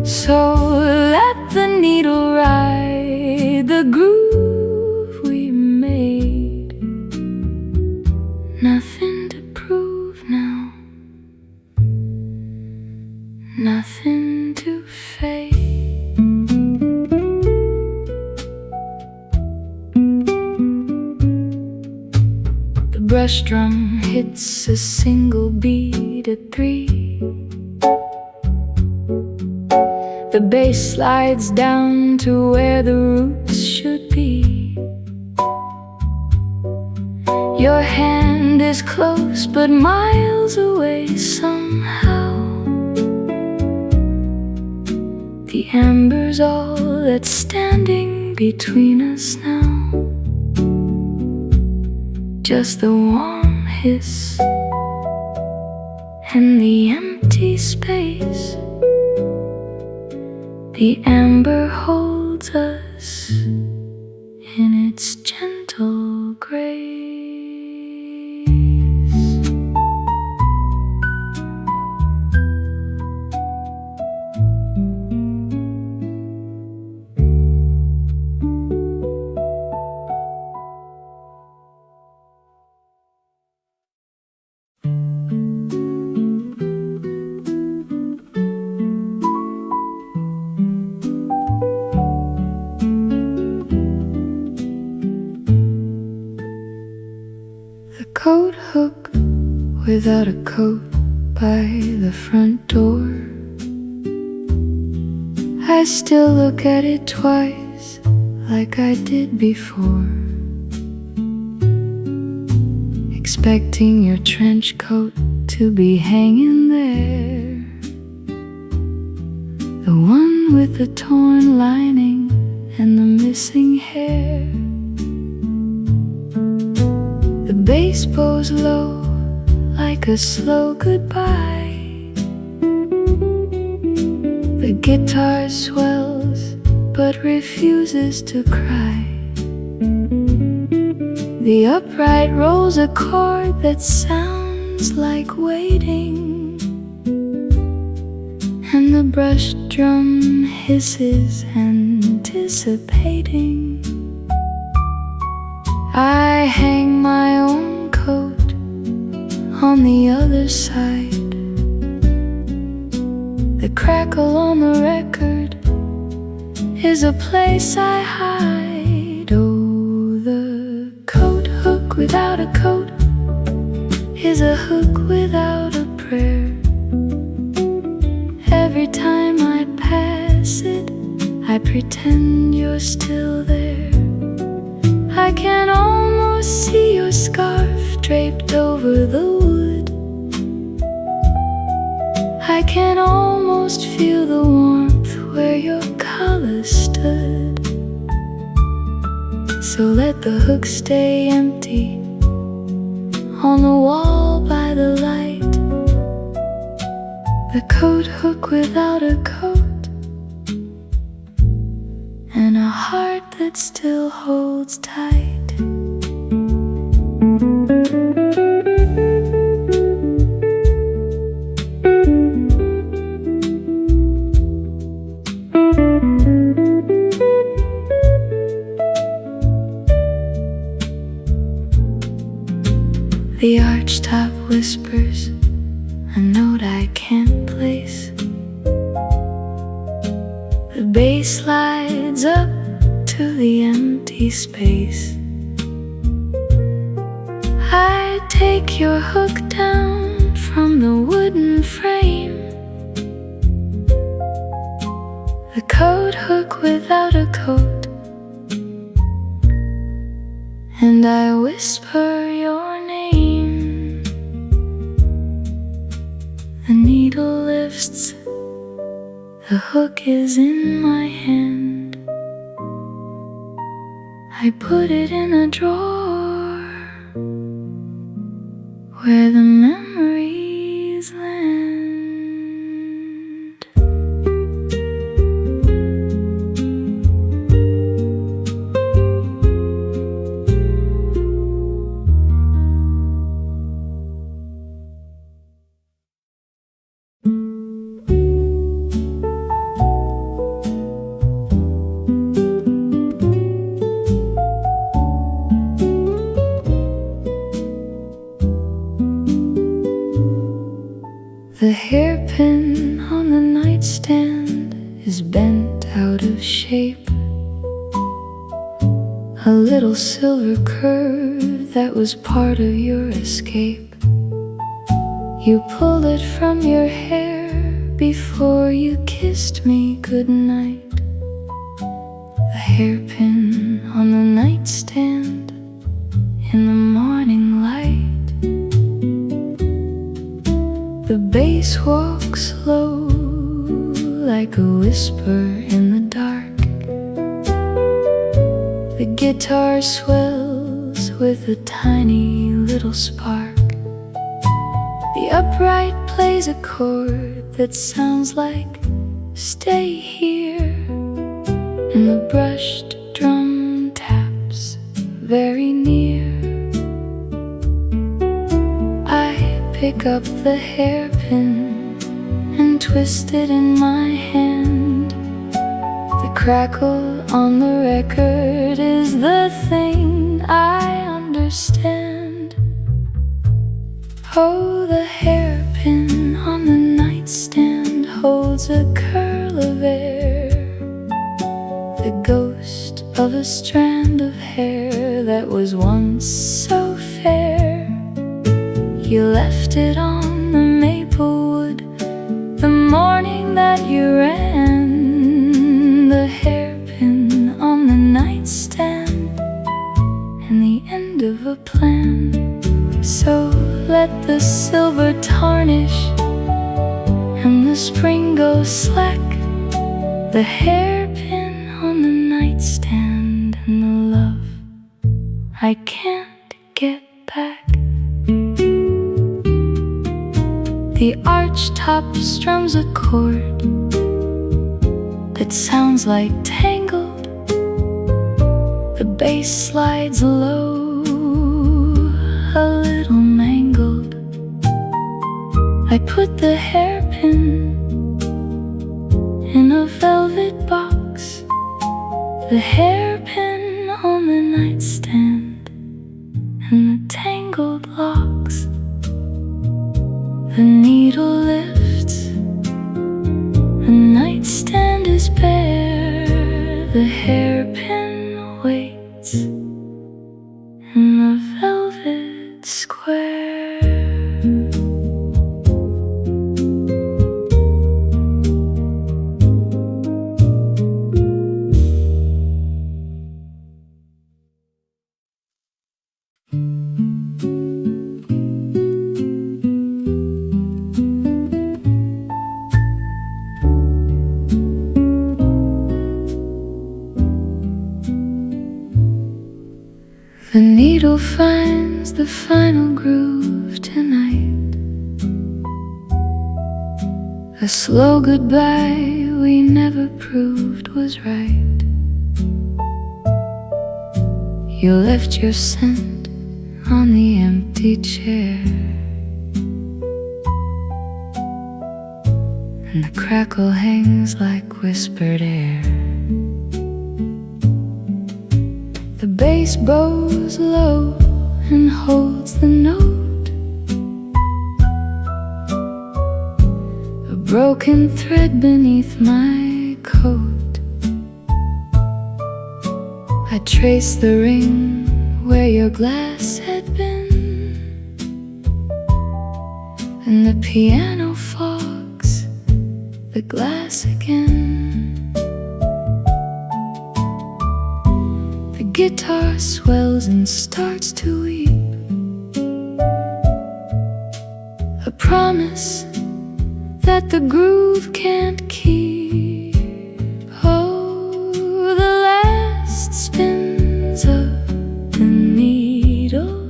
So let the needle ride the groove we made. Nothing to prove now, nothing to fade. brush drum hits a single beat at 3. The bass slides down to where the roots should be. Your hand is close but miles away somehow. The amber's all that's standing between us now. Just the warm hiss and the empty space. The amber holds us in its gentle grace. The coat hook without a coat by the front door. I still look at it twice like I did before, expecting your trench coat to be hanging there, the one with the torn lining and the missing hair. The bass bows low like a slow goodbye. The guitar swells but refuses to cry. The upright rolls a chord that sounds like waiting, and the brush drum hisses anticipating. I hang my own coat on the other side. The crackle on the record is a place I hide. Oh, the coat hook without a coat is a hook without a prayer. Every time I pass it, I pretend you're still there. I can almost see your scarf draped over the wood. I can almost feel the warmth where your collar stood. So let the hook stay empty on the wall by the light. The coat hook without a coat, and a heart that still holds tight. The archtop whispers a note I can't place. The bass slides up to the empty space. I take your hook down from the wooden frame. The coat hook without a coat, and I whisper your name. The needle lifts, the hook is in my hand. I put it in a drawer where the memories land. The hairpin on the nightstand is bent out of shape. A little silver curve that was part of your escape. You pulled it from your hair before you kissed me goodnight. A hairpin on the nightstand in the morning light. The bass walks low like a whisper in the dark. The guitar swells with a tiny little spark. The upright plays a chord that sounds like stay here, and the brushed drum taps very near. I pick up the hairpin and twist it in my hand. The crackle on the record is the thing I understand. Oh, the hairpin on the nightstand holds a curl of air, the ghost of a strand of hair that was once so fair. You left it on the maple wood the morning that you ran. The hairpin on the nightstand and the end of a plan. So let the silver tarnish and the spring go slack. The hairpin on the nightstand and the love I can't get back. The archtop strums a chord that sounds like tangled. The bass slides low, a little mangled. I put the hairpin in a velvet box, the hairpin on the nightstand and the tangled locks. The needle lifts, the nightstand is bare, the hairpin waits in the velvet square. The needle finds the final groove tonight, a slow goodbye we never proved was right. You left your scent on the empty chair, and the crackle hangs like whispered air. The bass bows low and holds the note, a broken thread beneath my coat. I trace the ring where your glass had been, and the piano fogs the glass again. The guitar swells and starts to weep, a promise that the groove can't keep. Oh, the last spins of the needle,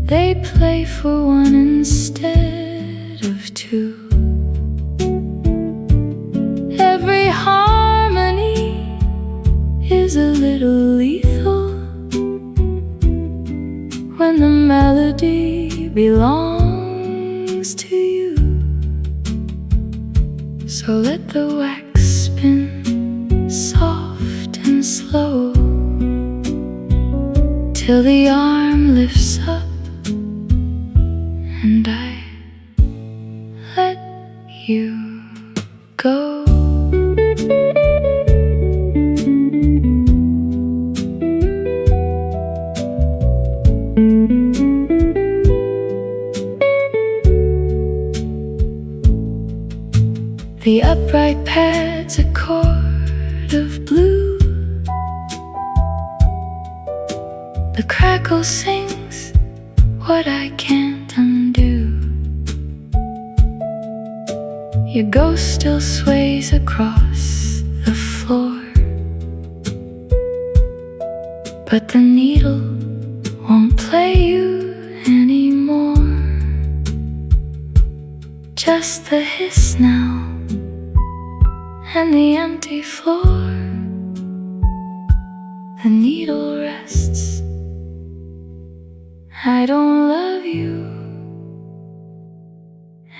they play for one instead of two. Every harmony is a little lethal when the melody belongs to you. So let the wax spin soft and slow till the arm lifts up and I let you go. The upright pad's a chord of blue. The crackle sings what I can't undo. Your ghost still sways across the floor, but the needle won't play you anymore. Just the hiss now and the empty floor. The needle rests. I don't love you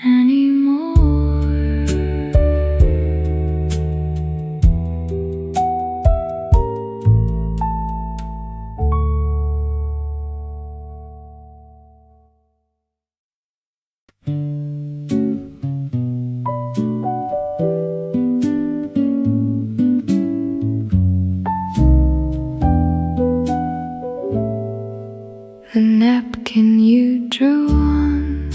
anymore. The napkin you drew on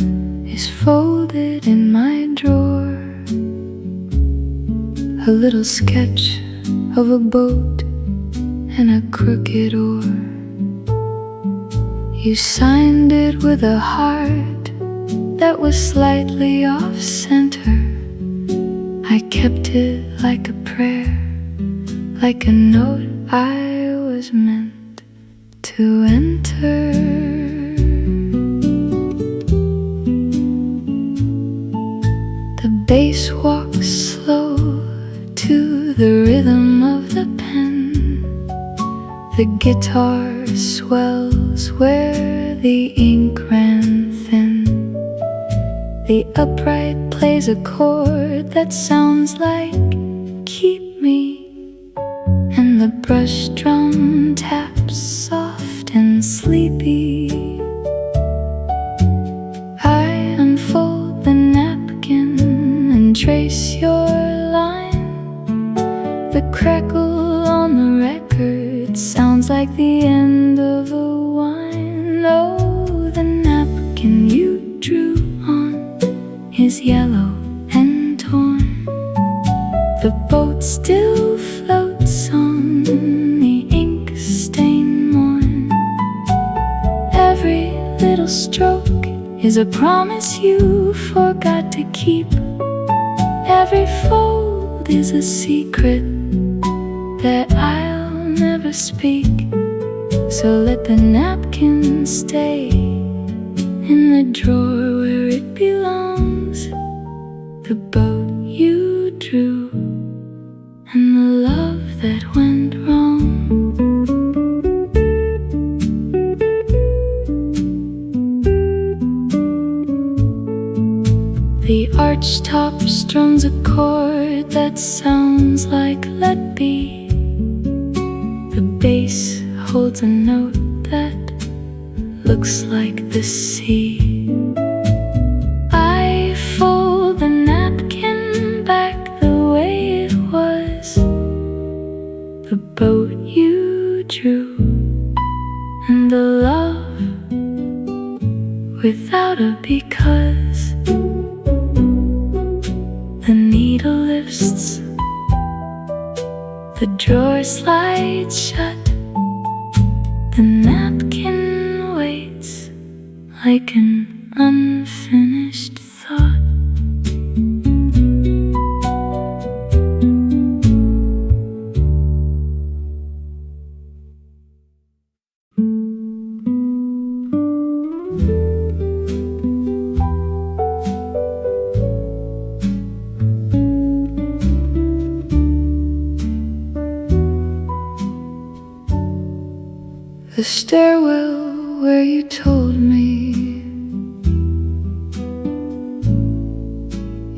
is folded in my drawer. A little sketch of a boat and a crooked oar. You signed it with a heart that was slightly off-center. I kept it like a prayer, like a note I was meant to enter. The bass walks slow to the rhythm of the pen. The guitar swells where the ink ran thin. The upright plays a chord that sounds like keep me, and the brush drum taps soft and sleepy. I unfold the napkin and trace your line. The crackle on the record sounds like the end of a whine. Oh, the napkin you drew on is yellow and torn. The boat still floats on the ink-stained morn. Every little stroke is a promise you forgot to keep. Every fold is a secret that I'll never speak. So let the napkin stay in the drawer where it belongs. The boat you drew and the love that went wrong. The archtop strums a chord that sounds like let be. The bass holds a note that looks like the sea. I fold the napkin back the way it was. The boat you drew and the love without a because. The needle lifts, the drawer slides shut. The napkin waits like an unfinished thought. The stairwell where you told me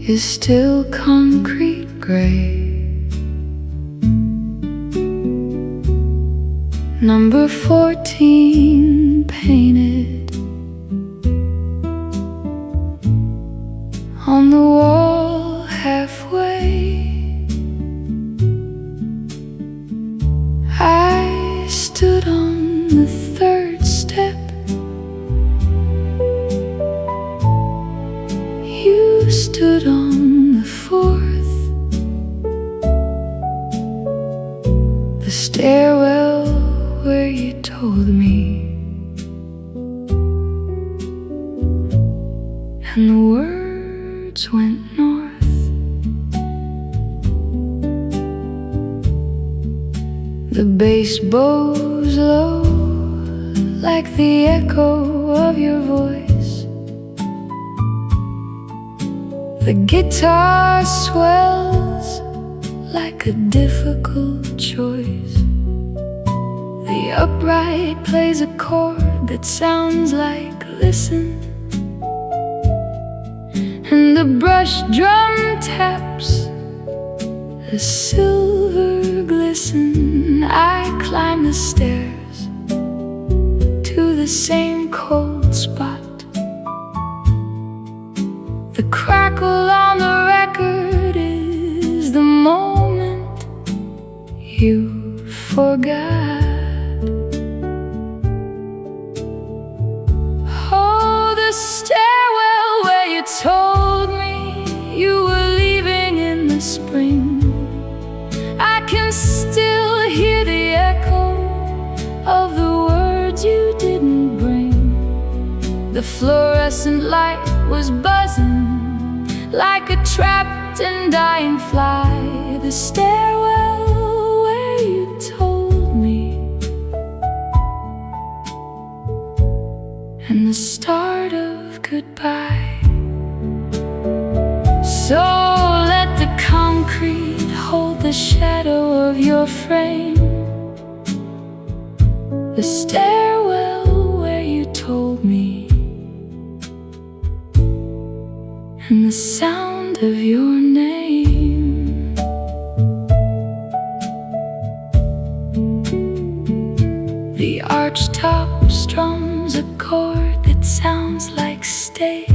is still concrete gray. Number 14 painted on the wall halfway. I stood on the third step. You stood on the fourth. The bass bows low like the echo of your voice. The guitar swells like a difficult choice. The upright plays a chord that sounds like listen, and the brush drum taps a silver glisten. I climb the stairs to the same cold spot. The crackle on the record is the moment you forgot. Oh, the stairwell where you told me you were leaving in the spring. I can still hear the echo of the words you didn't bring. The fluorescent light was buzzing like a trapped and dying fly. The stairwell where you told me, and the start of goodbye. So let the concrete hold the shadow of your frame. The stairwell where you told me, and the sound of your name. The archtop strums a chord that sounds like stay.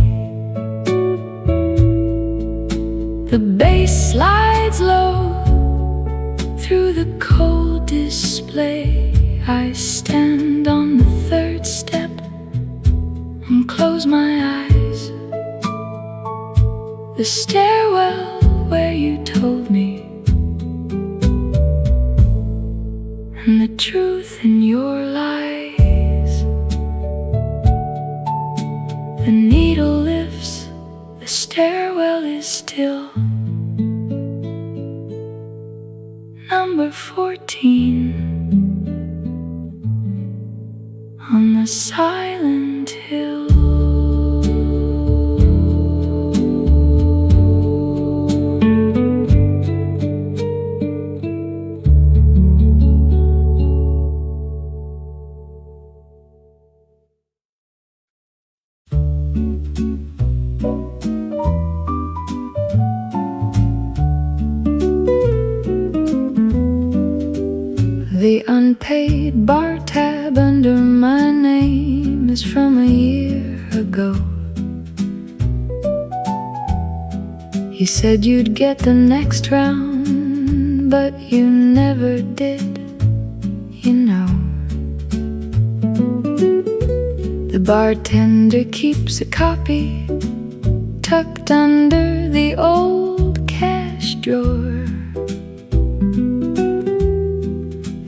The bass slides low through the cold display. I stand on the third step and close my eyes. The stairwell where you told me, and the truth in your lies. The needle lifts, the stairwell is still. Number 14 on the silent hill. The unpaid bar tab under my name is from a year ago. You said you'd get the next round, but you never did, you know. The bartender keeps a copy tucked under the old cash drawer.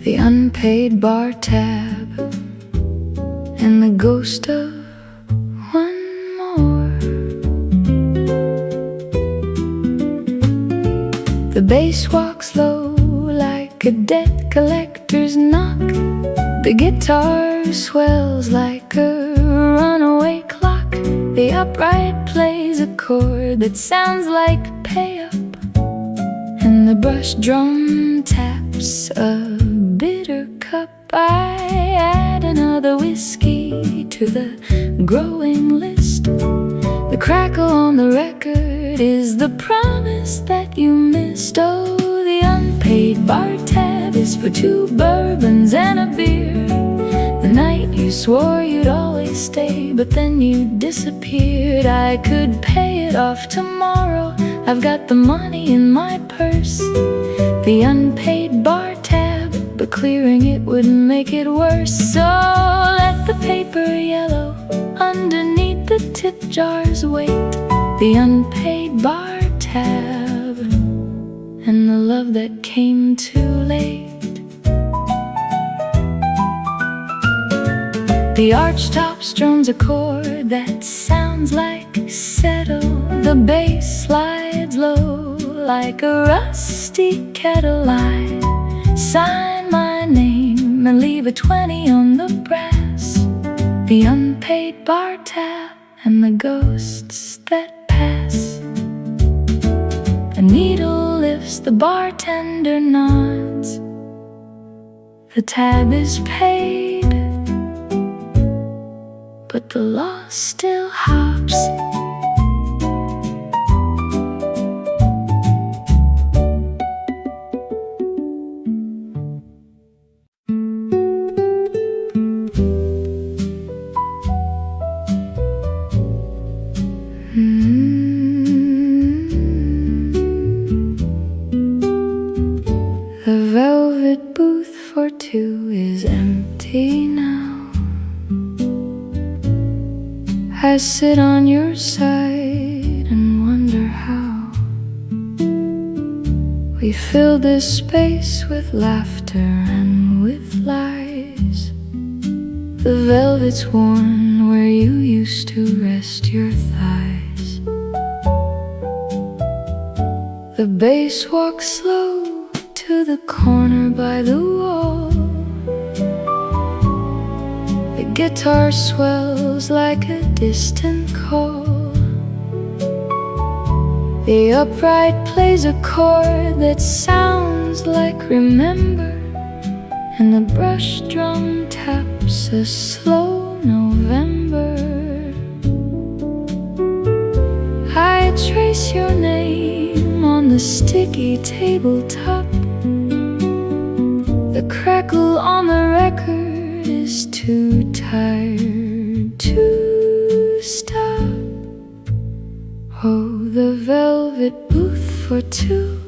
The unpaid bar tab and the ghost of one more. The bass walks low like a debt collector's knock. The guitar swells like a runaway clock. The upright plays a chord that sounds like pay up, and the brush drum taps a bitter cup. I add another whiskey to the growing list. The crackle on the record is the promise that you missed. Oh, the unpaid bar tab is for 2 bourbons and a beer. The night you swore you'd always stay, but then you disappeared. I could pay it off tomorrow, I've got the money in my purse. The unpaid bar tab, but clearing it wouldn't make it worse. So let the paper yellow underneath the tip jars wait. The unpaid bar tab and the love that came too late. The archtop strums a chord that sounds like settle. The bass slides low like a rusty kettle. I sign my dime and leave a 20 on the brass. The unpaid bar tab and the ghosts that pass. The needle lifts, the bartender nods. The tab is paid, but the loss still hops. The velvet booth for two is empty now. I sit on your side and wonder how we filled this space with laughter and with lies. The velvet's worn where you used to rest your thighs. The bass walks slow to the corner by the wall. The guitar swells like a distant call. The upright plays a chord that sounds like remember, and the brush drum taps a slow November. I trace your name on the sticky tabletop. The crackle on the record is too tired to stop. Oh, the velvet booth for two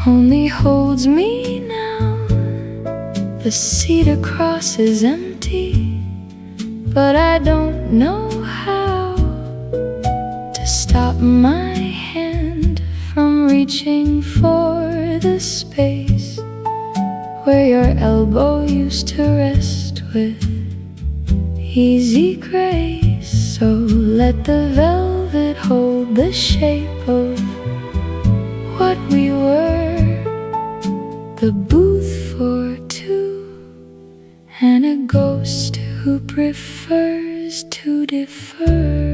only holds me now. The seat across is empty, but I don't know how to stop my hand from reaching for the space where your elbow used to rest with easy grace. So let the velvet hold the shape of what we were. The booth for two, and a ghost who prefers to defer.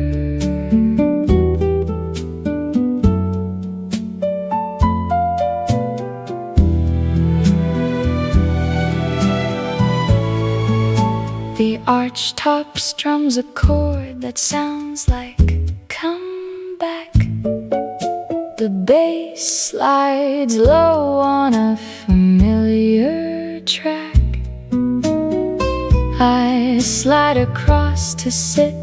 The archtop strums a chord that sounds like come back. The bass slides low on a familiar track. I slide across to sit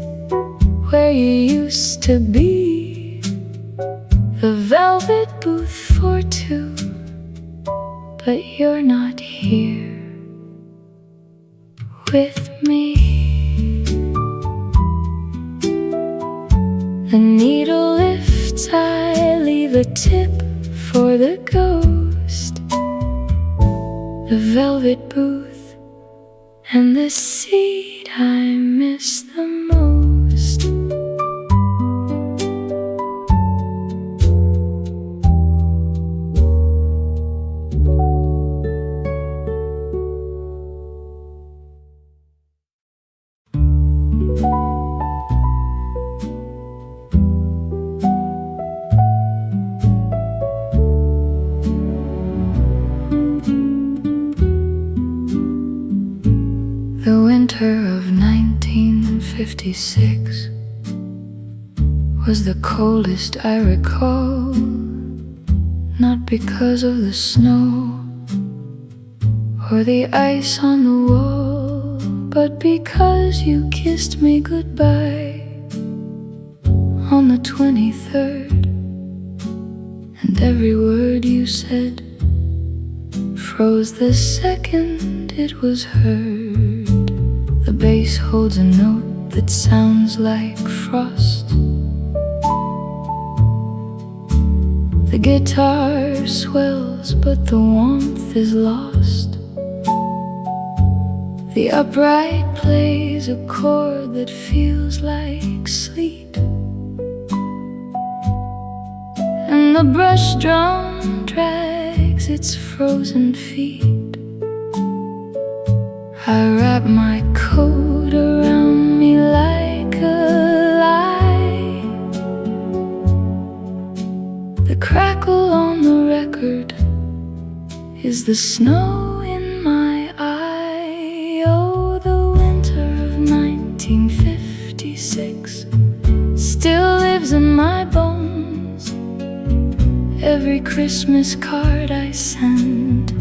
where you used to be. The velvet booth for two, but you're not here with me. The needle lifts, I leave a tip for the ghost. The velvet booth and the seat I miss the most. The winter of 1956 was the coldest I recall, not because of the snow or the ice on the wall, but because you kissed me goodbye on the 23rd, and every word you said froze the second it was heard. The bass holds a note that sounds like frost. The guitar swells, but the warmth is lost. The upright plays a chord that feels like sleet, and the brush drum drags its frozen feet. I wrap my coat around me like a lie. The crackle on the record is the snow in my eye. Oh, the winter of 1956 still lives in my bones. Every Christmas card I send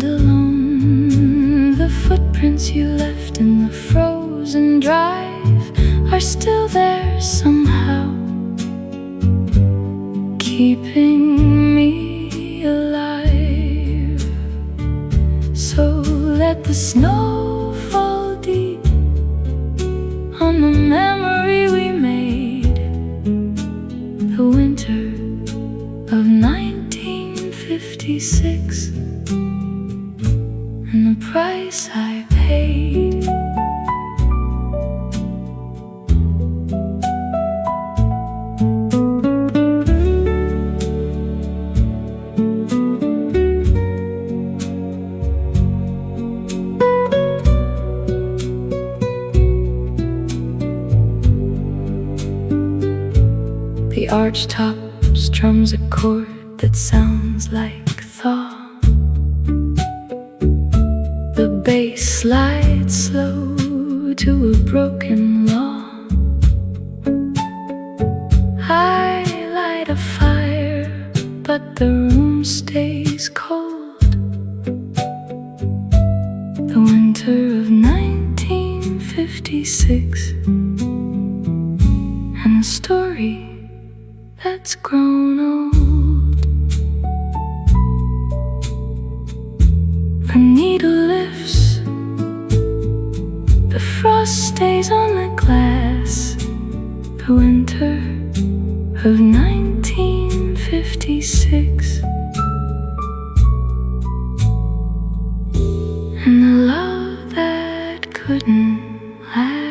alone. The footprints you left in the frozen drive are still there somehow, keeping me alive. So let the snow fall deep on the memory we made, the winter of 1956, and the price I paid. The archtop strums a chord that sounds like thaw. The bass slides slow to a broken law. I light a fire, but the room stays cold. The winter of 1956, and a story that's grown old. The needle lifts, the frost stays on the glass. The winter of 1956, and the love that couldn't last.